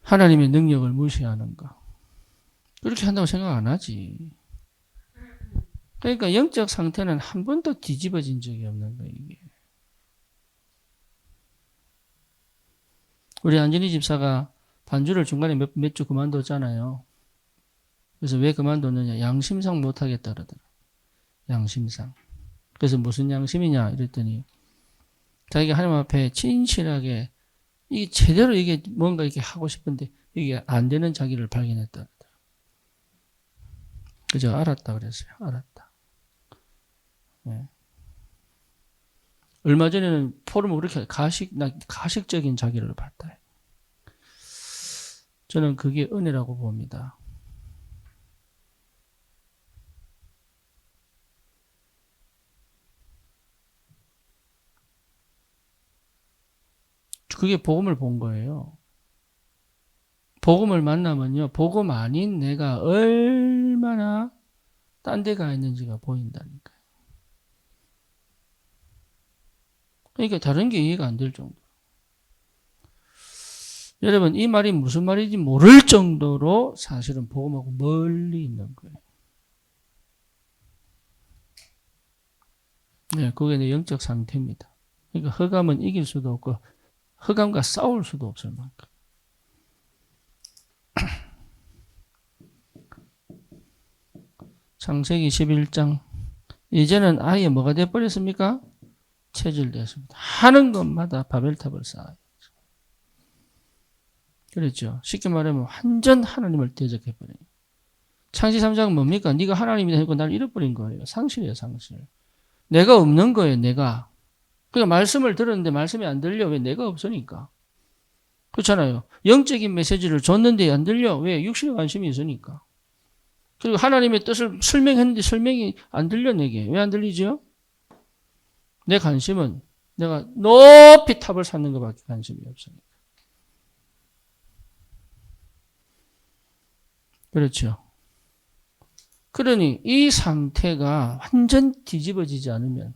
하나님의 능력을 무시하는 거. 그렇게 한다고 생각 안 하지. 그러니까 영적 상태는 한 번도 뒤집어진 적이 없는 거예요, 이게. 우리 안진희 집사가 반주를 중간에 몇 주 그만뒀잖아요. 그래서 왜 그만뒀느냐? 양심상 못하겠다 그러더라. 양심상. 그래서 무슨 양심이냐? 이랬더니 자기가 하나님 앞에 진실하게 이게 제대로 이게 뭔가 이렇게 하고 싶은데 이게 안 되는 자기를 발견했다. 그죠? 알았다 그랬어요. 알았다. 네. 얼마 전에는 포럼을 그렇게 가식적인 자기를 봤다. 저는 그게 은혜라고 봅니다. 그게 복음을 본 거예요. 복음을 만나면요, 복음 아닌 내가 얼마나 딴 데 가 있는지가 보인다니까요. 그러니까 다른 게 이해가 안 될 정도. 여러분, 이 말이 무슨 말인지 모를 정도로 사실은 복음하고 멀리 있는 거예요. 네, 그게 내 영적 상태입니다. 그러니까 흑암은 이길 수도 없고 흑암과 싸울 수도 없을 만큼. 창세기 11장. 이제는 아예 뭐가 되어버렸습니까? 체질되었습니다. 하는 것마다 바벨탑을 쌓아요. 그렇죠. 쉽게 말하면 완전 하나님을 대적해버려요. 창시 3장은 뭡니까? 네가 하나님이다 하고 나를 잃어버린 거예요. 상실이에요, 상실. 내가 없는 거예요, 내가. 그러니까 말씀을 들었는데 말씀이 안 들려. 왜? 내가 없으니까. 그렇잖아요. 영적인 메시지를 줬는데 안 들려. 왜? 육신에 관심이 있으니까. 그리고 하나님의 뜻을 설명했는데 설명이 안 들려, 내게. 왜 안 들리죠? 내 관심은 내가 높이 탑을 쌓는 것밖에 관심이 없으니까. 그렇죠. 그러니 이 상태가 완전 뒤집어지지 않으면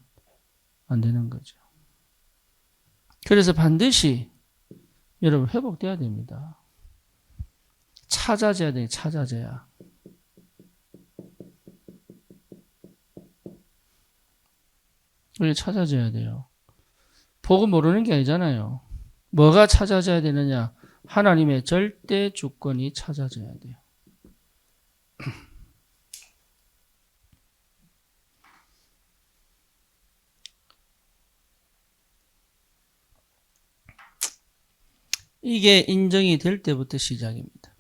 안 되는 거죠. 그래서 반드시 여러분 회복돼야 됩니다. 찾아져야 돼요. 찾아져야. 우리 찾아져야 돼요. 보고 모르는 게 아니잖아요. 뭐가 찾아져야 되느냐? 하나님의 절대 주권이 찾아져야 돼요. 이게 인정이 될 때부터 시작입니다.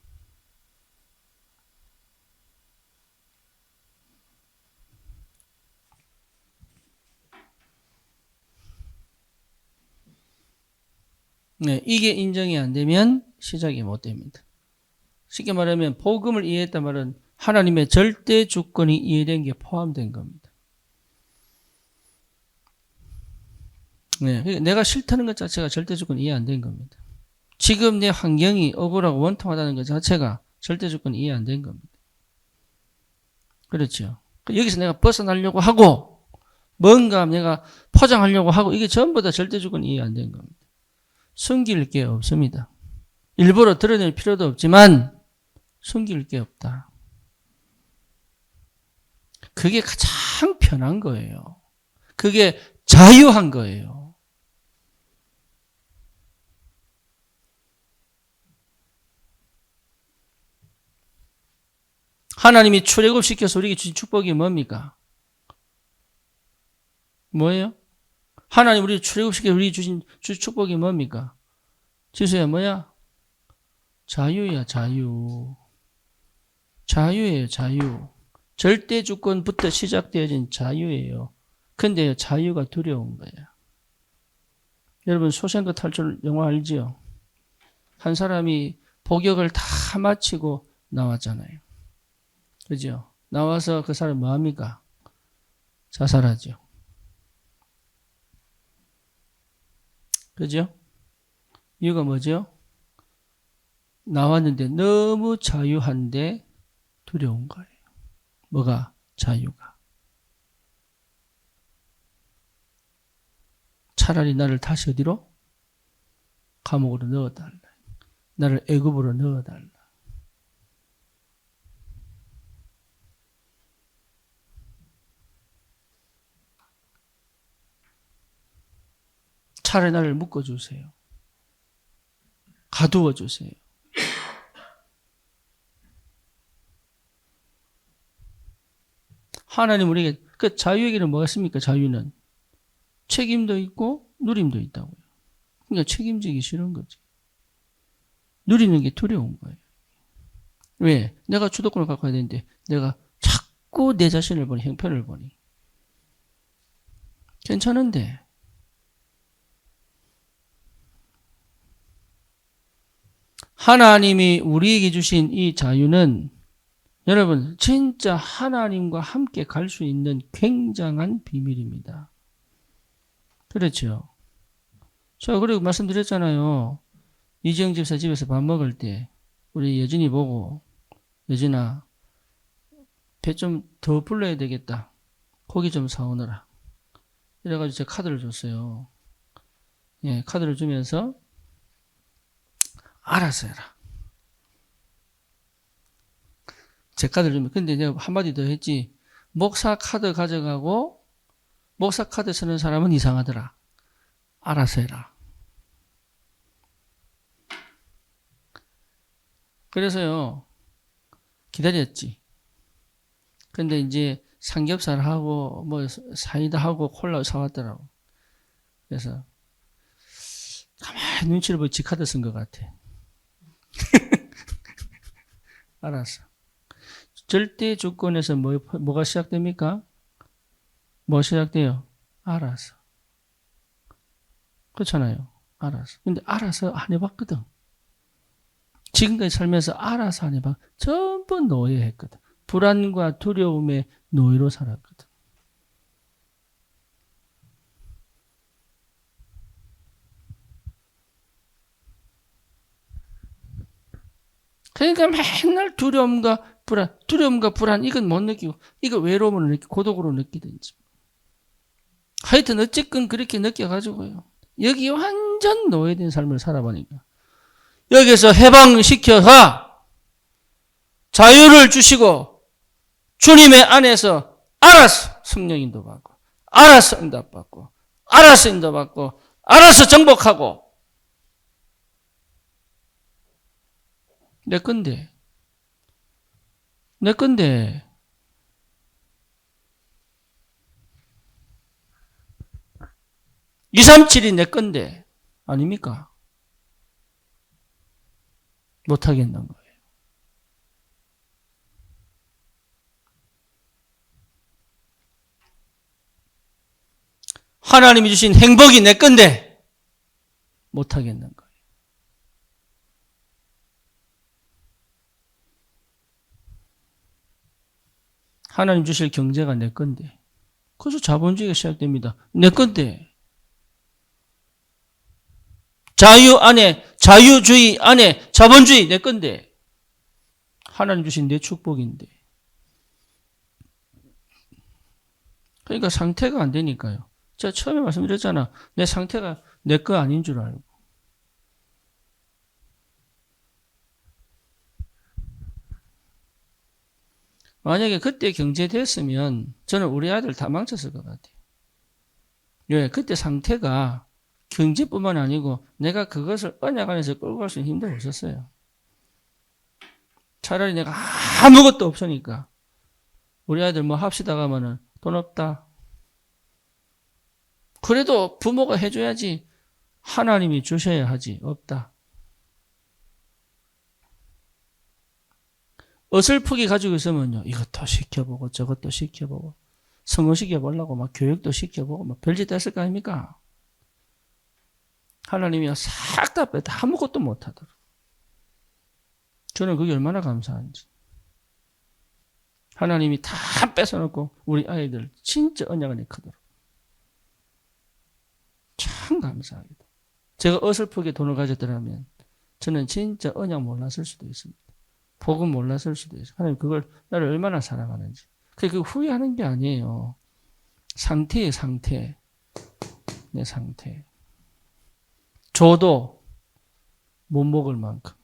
네, 이게 인정이 안 되면 시작이 못 됩니다. 쉽게 말하면 복음을 이해했단 말은 하나님의 절대 주권이 이해된 게 포함된 겁니다. 네, 내가 싫다는 것 자체가 절대 주권이 이해 안 된 겁니다. 지금 내 환경이 억울하고 원통하다는 것 자체가 절대 주권이 이해 안 된 겁니다. 그렇죠. 여기서 내가 벗어나려고 하고 뭔가 내가 포장하려고 하고 이게 전부 다 절대 주권이 이해 안 된 겁니다. 숨길 게 없습니다. 일부러 드러낼 필요도 없지만 숨길 게 없다. 그게 가장 편한 거예요. 그게 자유한 거예요. 하나님이 출애굽시켜서 우리에게 주신 축복이 뭡니까? 뭐예요? 하나님 우리 출애굽시켜서 우리에게 주신 축복이 뭡니까? 지수야 뭐야? 자유야, 자유. 자유예요, 자유. 절대 주권부터 시작되어진 자유예요. 근데 자유가 두려운 거예요. 여러분 쇼생크 탈출 영화 알지요? 한 사람이 복역을 다 마치고 나왔잖아요. 그죠? 나와서 그 사람 뭐 합니까? 자살하죠. 그죠? 이유가 뭐죠? 나왔는데 너무 자유한데 두려운 거예요. 뭐가? 자유가. 차라리 나를 다시 어디로? 감옥으로 넣어달라. 나를 애굽으로 넣어달라. 차라리 나를 묶어주세요. 가두어주세요. 하나님 우리에게 그 자유에게는 뭐가 있습니까? 자유는 책임도 있고 누림도 있다고요. 그러니까 책임지기 싫은 거지. 누리는 게 두려운 거예요. 왜? 내가 주도권을 갖고 해야 되는데 내가 자꾸 내 자신을 보니 형편을 보니 괜찮은데 하나님이 우리에게 주신 이 자유는 여러분 진짜 하나님과 함께 갈 수 있는 굉장한 비밀입니다. 그렇죠? 자, 그리고 말씀드렸잖아요. 이지영 집사 집에서 밥 먹을 때 우리 여진이 보고 여진아 배 좀 더 불러야 되겠다. 고기 좀 사오너라. 이래가지고 제가 카드를 줬어요. 예, 카드를 주면서 알아서 해라. 제 카드를 주면 근데 내가 한마디 더 했지. 목사 카드 가져가고 목사 카드 쓰는 사람은 이상하더라. 알아서 해라. 그래서요 기다렸지. 근데 이제 삼겹살하고 뭐 사이다하고 콜라 사왔더라고. 그래서 가만히 눈치를 보고 지 카드 쓴 것 같아. 알았어. 절대 주권에서 뭐가 시작됩니까? 뭐 시작돼요? 알아서. 그렇잖아요. 알아서. 근데 알아서 안 해봤거든. 지금까지 살면서 알아서 안 해봐. 전부 노예했거든. 불안과 두려움의 노예로 살았거든. 그러니까 맨날 두려움과 불안 이건 못 느끼고 이거 외로움으로 느끼고 고독으로 느끼든지. 하여튼 어쨌건 그렇게 느껴가지고요. 여기 완전 노예된 삶을 살아보니까 여기서 해방시켜가 자유를 주시고 주님의 안에서 알아서 성령 인도받고 알아서 응답받고 알아서 인도받고 알아서 정복하고 내 건데 237이 내 건데 아닙니까? 못하겠는 거예요. 하나님이 주신 행복이 내 건데 못하겠는 거예요. 하나님 주실 경제가 내 건데 그래서 자본주의가 시작됩니다. 내 건데 자유주의 안에 자본주의 내 건데 하나님 주신 내 축복인데 그러니까 상태가 안 되니까요. 제가 처음에 말씀드렸잖아. 내 상태가 내 거 아닌 줄 알고. 만약에 그때 경제 됐으면 저는 우리 아들 다 망쳤을 것 같아요. 왜? 그때 상태가 경제뿐만 아니고 내가 그것을 언약 안에서 끌고 갈 수 있는 힘도 없었어요. 차라리 내가 아무것도 없으니까 우리 아들 뭐 합시다 가면은 돈 없다. 그래도 부모가 해줘야지 하나님이 주셔야 하지. 없다. 어설프게 가지고 있으면요. 이것도 시켜보고 저것도 시켜보고 성공시켜보려고 막 교육도 시켜보고 막 별짓 다 했을 거 아닙니까? 하나님이 싹 다 뺐다. 아무것도 못하도록. 저는 그게 얼마나 감사한지. 하나님이 다 뺏어놓고 우리 아이들 진짜 언약 안에 크도록. 참 감사하게도. 제가 어설프게 돈을 가졌더라면 저는 진짜 언약 몰랐을 수도 있습니다. 복음 몰랐을 수도 있어요. 하나님 그걸 나를 얼마나 사랑하는지. 그 후회하는 게 아니에요. 상태의 상태. 내 상태. 줘도 못 먹을 만큼.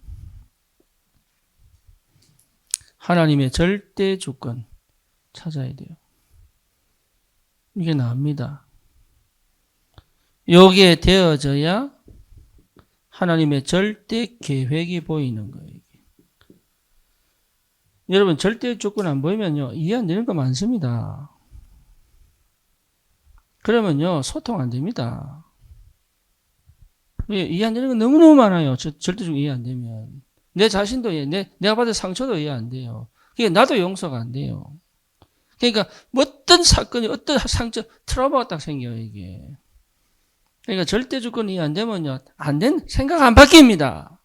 하나님의 절대 주권 찾아야 돼요. 이게 나옵니다. 요게 되어져야 하나님의 절대 계획이 보이는 거예요. 여러분 절대 주권 안 보이면요 이해 안 되는 거 많습니다. 그러면요 소통 안 됩니다. 이해 안 되는 거 너무너무 많아요. 절대적으로 이해 안 되면 내 자신도 내가 받은 상처도 이해 안 돼요. 그러니까 나도 용서가 안 돼요. 그러니까 어떤 사건이 어떤 상처 트라우마가 딱 생겨요 이게. 그러니까 절대 주권 이해 안 되면요 안 된 생각 안 바뀝니다.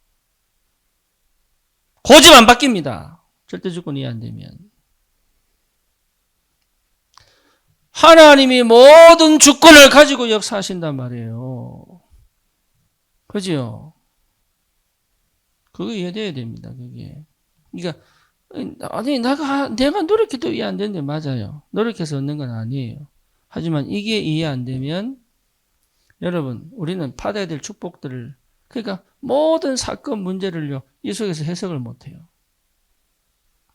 고집 안 바뀝니다. 절대 주권 이해 안 되면. 하나님이 모든 주권을 가지고 역사하신단 말이에요. 그죠? 그거 이해돼야 됩니다. 그게. 그러니까 아니 내가 노력해도 이해 안 되는데 맞아요. 노력해서 얻는 건 아니에요. 하지만 이게 이해 안 되면 여러분 우리는 받아야 될 축복들을 그러니까 모든 사건 문제를요 이 속에서 해석을 못해요.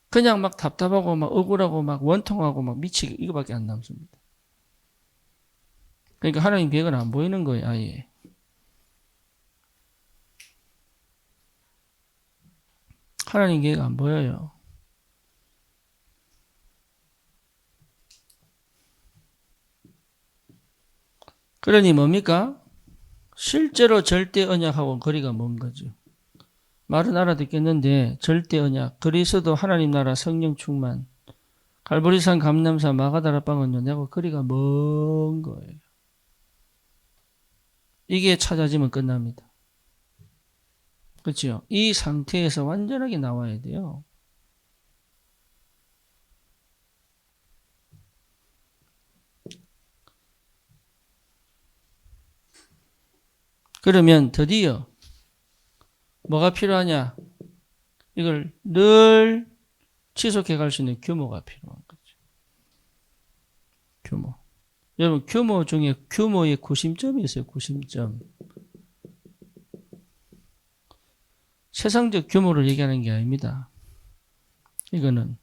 그냥 막 답답하고 막 억울하고 막 원통하고 막 미치게 이거밖에 안 남습니다. 그러니까 하나님 계획은 안 보이는 거예요. 아예. 하나님 계획 안 보여요. 그러니 뭡니까? 실제로 절대 언약하고 거리가 먼 거죠. 말은 알아듣겠는데 절대 언약, 그리스도 하나님 나라 성령 충만, 갈보리산 감람산 마가다라방은요 내가 거리가 먼 거예요. 이게 찾아지면 끝납니다. 그렇죠? 이 상태에서 완전하게 나와야 돼요. 그러면 드디어 뭐가 필요하냐? 이걸 늘 지속해 갈 수 있는 규모가 필요한 거죠. 규모. 여러분 규모 중에 규모의 구심점이 있어요. 구심점. 세상적 규모를 얘기하는 게 아닙니다. 이거는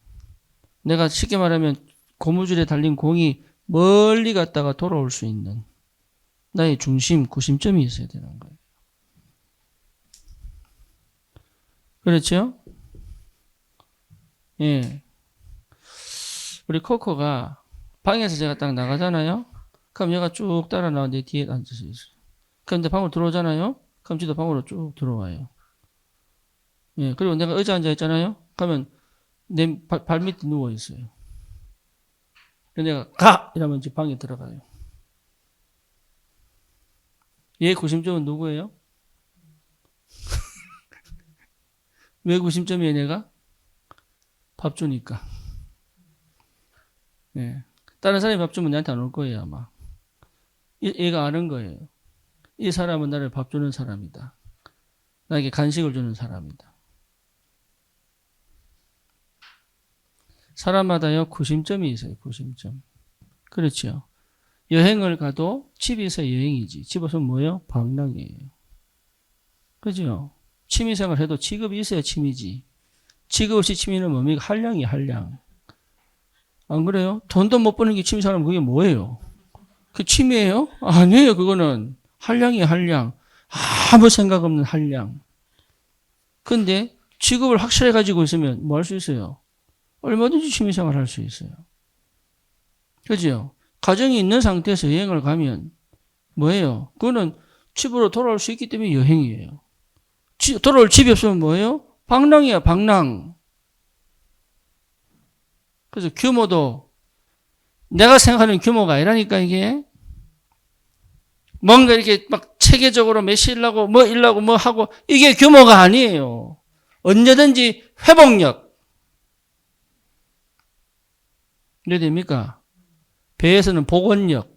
내가 쉽게 말하면 고무줄에 달린 공이 멀리 갔다가 돌아올 수 있는 나의 중심, 구심점이 있어야 되는 거예요. 그렇죠? 예. 우리 코코가 방에서 제가 딱 나가잖아요? 그럼 얘가 쭉 따라 나와 내 뒤에 앉아서 있어요. 그런데 방으로 들어오잖아요? 그럼 지도 방으로 쭉 들어와요. 예. 그리고 내가 의자 앉아 있잖아요? 그러면 내 발 밑에 누워 있어요. 그래서 내가 가! 이러면 이제 방에 들어가요. 얘 구심점은 누구예요? 왜 구심점이에요, 내가? 밥 주니까. 네. 다른 사람이 밥 주면 나한테 안 올 거예요, 아마. 얘가 아는 거예요. 이 사람은 나를 밥 주는 사람이다. 나에게 간식을 주는 사람이다. 사람마다요, 구심점이 있어요, 구심점. 그렇죠. 여행을 가도 집에서 여행이지. 집에서 뭐예요? 방랑이에요. 그죠? 취미생활 해도 직업이 있어야 취미지. 직업 없이 취미는 뭡니까? 한량이 한량. 안 그래요? 돈도 못 버는 게 취미생활은 그게 뭐예요? 그 취미예요? 아니에요. 그거는 한량이 한량. 아무 생각 없는 한량. 근데 직업을 확실히 가지고 있으면 뭐 할 수 있어요? 얼마든지 취미생활 할 수 있어요. 그죠? 가정이 있는 상태에서 여행을 가면 뭐예요? 그거는 집으로 돌아올 수 있기 때문에 여행이에요. 돌아올 집이 없으면 뭐예요? 방랑이야, 방랑. 그래서 규모도 내가 생각하는 규모가 아니라니까 이게. 뭔가 이렇게 막 체계적으로 메시려고 뭐 일라고 뭐 하고 이게 규모가 아니에요. 언제든지 회복력. 왜 됩니까? 배에서는 복원력.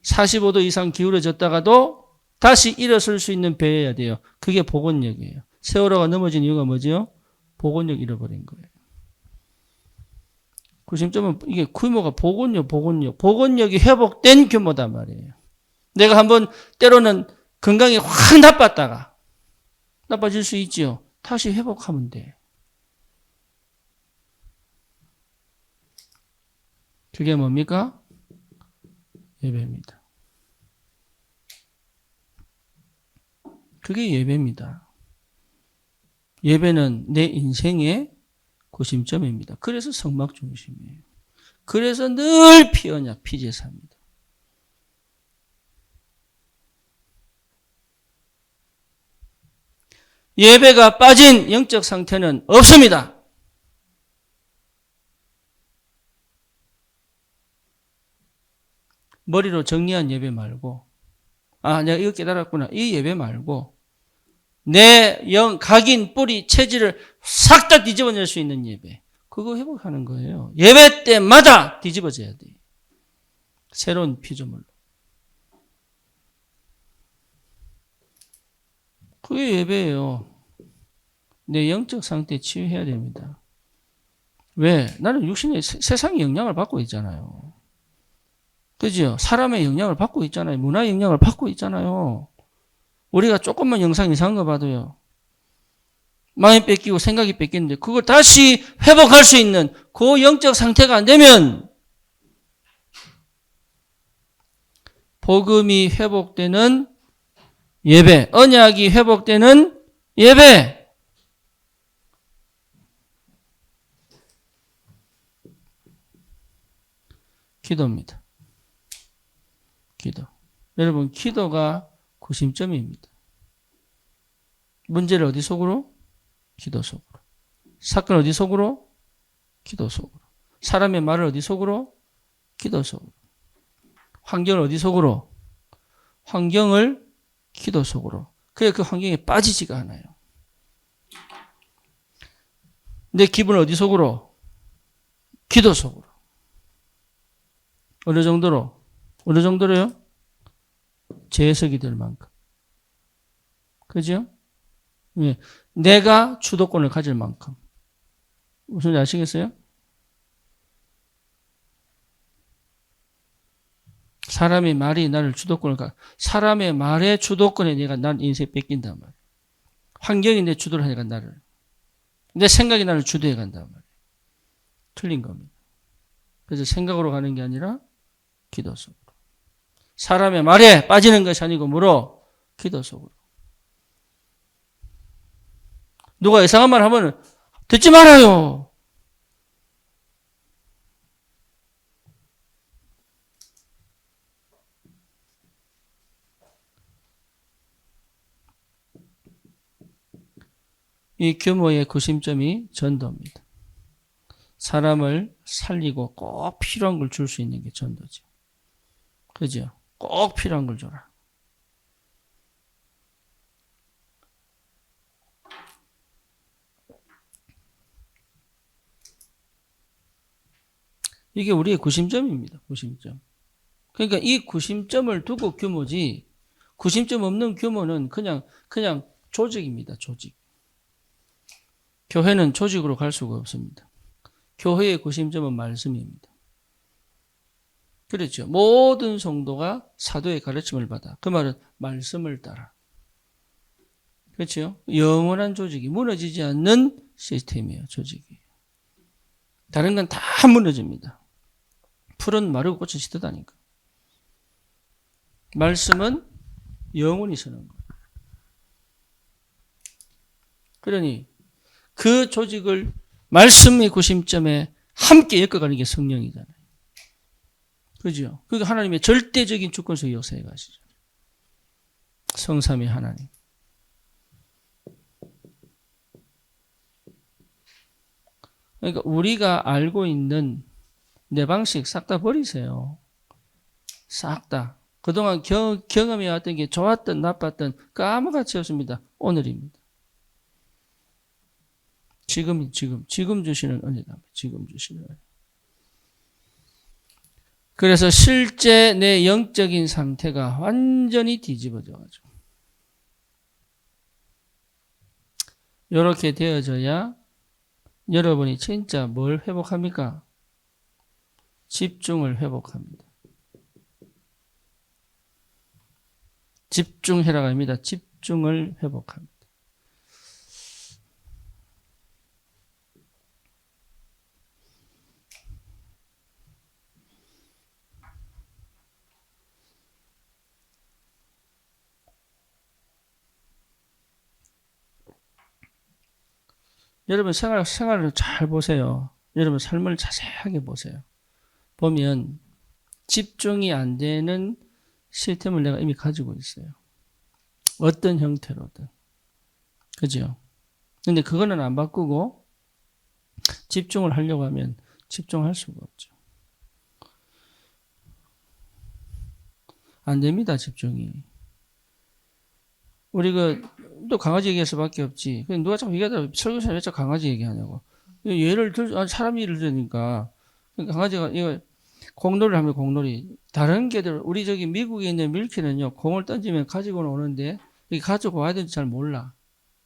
45도 이상 기울어졌다가도 다시 일어설 수 있는 배여야 돼요. 그게 복원력이에요. 세월호가 넘어진 이유가 뭐죠? 복원력 잃어버린 거예요. 구심점은 이게 규모가 복원력이 회복된 규모단 말이에요. 내가 한번 때로는 건강이 확 나빠질 수 있죠. 다시 회복하면 돼. 그게 뭡니까? 예배입니다. 그게 예배입니다. 예배는 내 인생의 구심점입니다. 그래서 성막 중심이에요. 그래서 늘 피언약, 피제사입니다. 예배가 빠진 영적 상태는 없습니다. 머리로 정리한 예배 말고, 아, 내가 이거 깨달았구나. 이 예배 말고, 내 각인, 뿌리, 체질을 싹 다 뒤집어낼 수 있는 예배. 그거 회복하는 거예요. 예배 때마다 뒤집어져야 돼. 새로운 피조물로. 그게 예배예요. 내 영적 상태에 치유해야 됩니다. 왜? 나는 육신의 세상의 영향을 받고 있잖아요. 그죠? 사람의 영향을 받고 있잖아요. 문화의 영향을 받고 있잖아요. 우리가 조금만 영상 이상한 거 봐도요. 마음이 뺏기고 생각이 뺏기는데 그걸 다시 회복할 수 있는 그 영적 상태가 안 되면 복음이 회복되는 예배, 언약이 회복되는 예배. 기도입니다. 기도. 여러분, 기도가 구심점입니다. 문제를 어디 속으로? 기도 속으로. 사건 어디 속으로? 기도 속으로. 사람의 말을 어디 속으로? 기도 속으로. 환경을 어디 속으로? 환경을 기도 속으로. 그래 그 환경에 빠지지가 않아요. 내 기분을 어디 속으로? 기도 속으로. 어느 정도로? 어느 정도로요? 재해석이 될 만큼. 그죠? 예. 내가 주도권을 가질 만큼. 무슨 아시겠어요? 사람의 말이 나를 사람의 말의 주도권에 내가 난 인생 뺏긴단 말이야. 환경이 내 주도를 하니까 나를. 내 생각이 나를 주도해 간단 말이야. 틀린 겁니다. 그래서 생각으로 가는 게 아니라 기도 속으로. 사람의 말에 빠지는 것이 아니고 뭐로? 기도 속으로. 누가 이상한 말 하면 듣지 말아요. 이 규모의 구심점이 전도입니다. 사람을 살리고 꼭 필요한 걸 줄 수 있는 게 전도죠. 그죠? 꼭 필요한 걸 줘라. 이게 우리의 구심점입니다. 구심점. 그러니까 이 구심점을 두고 규모지, 구심점 없는 규모는 그냥 조직입니다. 조직. 교회는 조직으로 갈 수가 없습니다. 교회의 구심점은 말씀입니다. 그렇죠. 모든 성도가 사도의 가르침을 받아. 그 말은 말씀을 따라. 그렇죠. 영원한 조직이 무너지지 않는 시스템이에요. 조직이. 다른 건 다 무너집니다. 풀은 마르고 꽃은 시드다니까. 말씀은 영원히 서는 거예요. 그러니 그 조직을 말씀의 구심점에 함께 엮어가는 게 성령이잖아요. 그죠? 그게 하나님의 절대적인 주권적 역사에 가시죠. 성삼위 하나님. 그러니까 우리가 알고 있는 내 방식 싹 다 버리세요. 싹 다. 그동안 경험해왔던 게 좋았든 나빴든 그 아무 가치 없습니다. 오늘입니다. 지금 주시는 은혜다. 지금 주시는 은혜. 그래서 실제 내 영적인 상태가 완전히 뒤집어져가지고 이렇게 되어져야 여러분이 진짜 뭘 회복합니까? 집중을 회복합니다. 집중해라가 아닙니다. 집중을 회복합니다. 여러분 생활을 잘 보세요. 여러분 삶을 자세하게 보세요. 보면 집중이 안 되는 시스템을 내가 이미 가지고 있어요. 어떤 형태로든. 그죠? 근데 그거는 안 바꾸고 집중을 하려고 하면 집중할 수가 없죠. 안 됩니다, 집중이. 우리 또 강아지 얘기할 수밖에 없지. 누가 자꾸 얘기하다가 설교사는 왜 자꾸 강아지 얘기하냐고. 사람 일을 들으니까. 강아지가, 이거, 공놀이를 하면 공놀이. 다른 개들, 우리 저기 미국에 있는 밀키는요, 공을 던지면 가지고 노는데, 이게 가지고 와야 되는지 잘 몰라.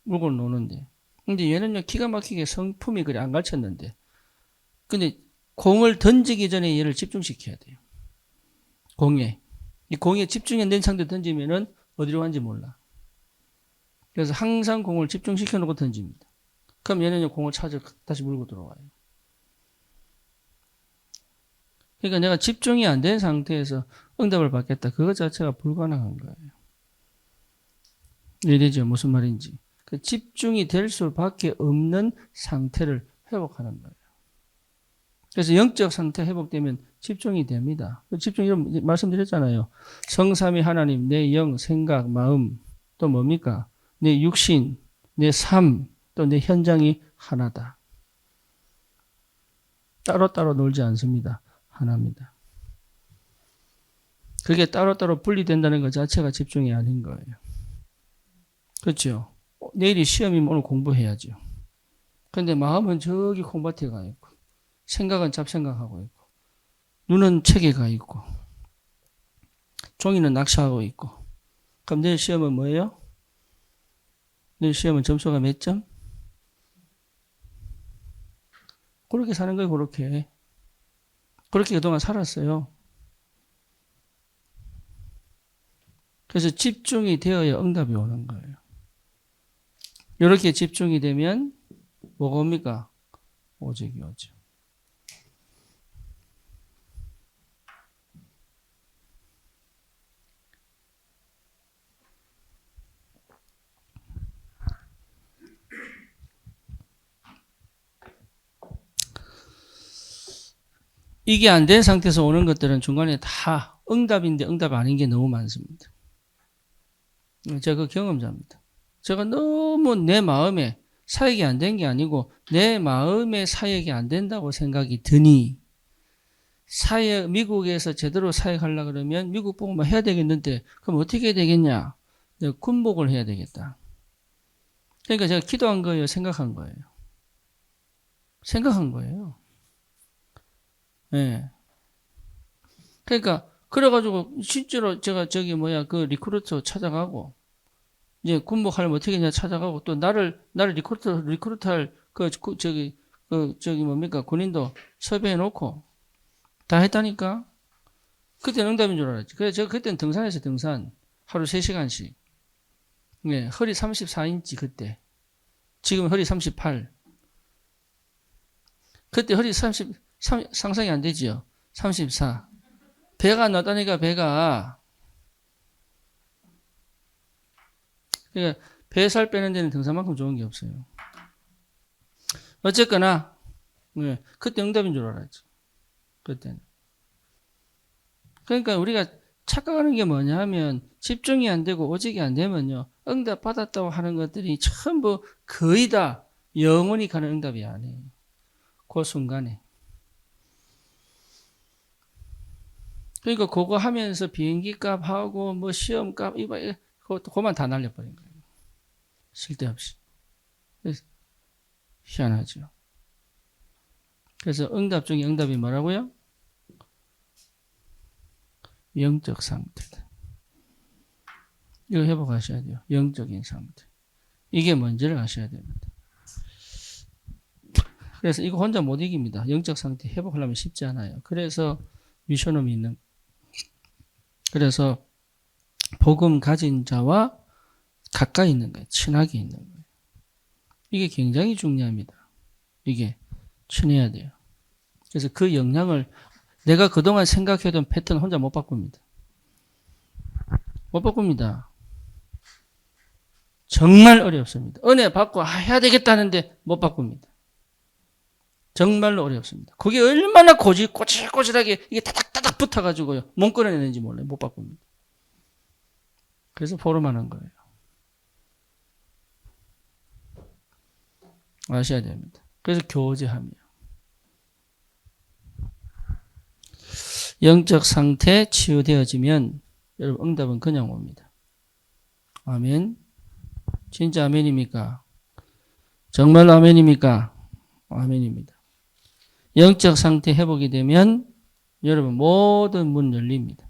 물건 노는데. 근데 얘는요, 기가 막히게 성품이 그래, 안 가르쳤는데. 근데 공을 던지기 전에 얘를 집중시켜야 돼요. 공에. 이 공에 집중이 안 된 상태 던지면은 어디로 간지 몰라. 그래서 항상 공을 집중시켜 놓고 던집니다. 그럼 얘는 공을 찾아 다시 물고 들어와요. 그러니까 내가 집중이 안 된 상태에서 응답을 받겠다. 그것 자체가 불가능한 거예요. 이해되죠? 무슨 말인지. 그 집중이 될 수밖에 없는 상태를 회복하는 거예요. 그래서 영적 상태 회복되면 집중이 됩니다. 집중이 말씀드렸잖아요. 성삼위 하나님, 내 영, 생각, 마음, 또 뭡니까? 내 육신, 내 삶, 또 내 현장이 하나다. 따로따로 놀지 않습니다. 하나입니다. 그게 따로따로 분리된다는 것 자체가 집중이 아닌 거예요. 그렇죠? 내일이 시험이면 오늘 공부해야죠. 근데 마음은 저기 콩밭에 가 있고, 생각은 잡생각하고 있고, 눈은 책에 가 있고, 종이는 낙서하고 있고. 그럼 내일 시험은 뭐예요? 내일 시험은 점수가 몇 점? 그렇게 사는 거예요, 그렇게. 그렇게 그동안 살았어요. 그래서 집중이 되어야 응답이 오는 거예요. 이렇게 집중이 되면 뭐가 옵니까? 오직이 오죠. 이게 안 된 상태에서 오는 것들은 중간에 다 응답인데 응답 아닌 게 너무 많습니다. 제가 그 경험자입니다. 제가 너무 내 마음에 사역이 안 된 게 아니고 내 마음에 사역이 안 된다고 생각이 드니 미국에서 제대로 사역하려고 그러면 미국 보고만 해야 되겠는데 그럼 어떻게 해야 되겠냐? 내가 군복을 해야 되겠다. 그러니까 제가 기도한 거예요? 생각한 거예요? 생각한 거예요. 네. 그러니까 그래가지고 실제로 제가 그 리크루터 찾아가고 이제 군복하려면 어떻게 했냐 찾아가고 또 나를 리크루트할 뭡니까 군인도 섭외해 놓고 다 했다니까. 그때는 응답인 줄 알았지. 그래서 제가 그때는 등산했어요. 등산 하루 3시간씩. 네, 허리 34인치 그때. 지금 허리 38. 그때 허리 상상이 안 되죠. 34. 배가 나다니까 배가. 그러니까 배살 빼는 데는 등산만큼 좋은 게 없어요. 어쨌거나 네, 그때 응답인 줄 알았죠. 그때는. 그러니까 우리가 착각하는 게 뭐냐 하면 집중이 안 되고 오직이 안 되면요. 응답 받았다고 하는 것들이 전부 거의 다 영원히 가는 응답이 아니에요. 그 순간에. 그러니까 그거 하면서 비행기 값하고 뭐 시험 값 그만 다 날려버린 거예요. 쓸데없이. 그래서 희한하죠. 그래서 응답 중에 응답이 뭐라고요? 영적 상태다. 이거 회복하셔야 돼요. 영적인 상태. 이게 뭔지를 아셔야 됩니다. 그래서 이거 혼자 못 이깁니다. 영적 상태 회복하려면 쉽지 않아요. 그래서 미션홈이 있는, 그래서 복음 가진 자와 가까이 있는 거예요. 친하게 있는 거예요. 이게 굉장히 중요합니다. 이게 친해야 돼요. 그래서 그 영향을 내가 그동안 생각해둔 패턴 혼자 못 바꿉니다. 못 바꿉니다. 정말 어렵습니다. 은혜 받고 해야 되겠다는데 못 바꿉니다. 정말로 어렵습니다. 그게 얼마나 꼬질꼬질하게 이게 타닥타닥 붙어가지고요. 못 꺼내내는지 몰라요. 못 바꿉니다. 그래서 포럼하는 거예요. 아셔야 됩니다. 그래서 교제하며 영적 상태 치유되어지면 여러분 응답은 그냥 옵니다. 아멘. 진짜 아멘입니까? 정말 아멘입니까? 아멘입니다. 영적 상태 회복이 되면 여러분 모든 문 열립니다.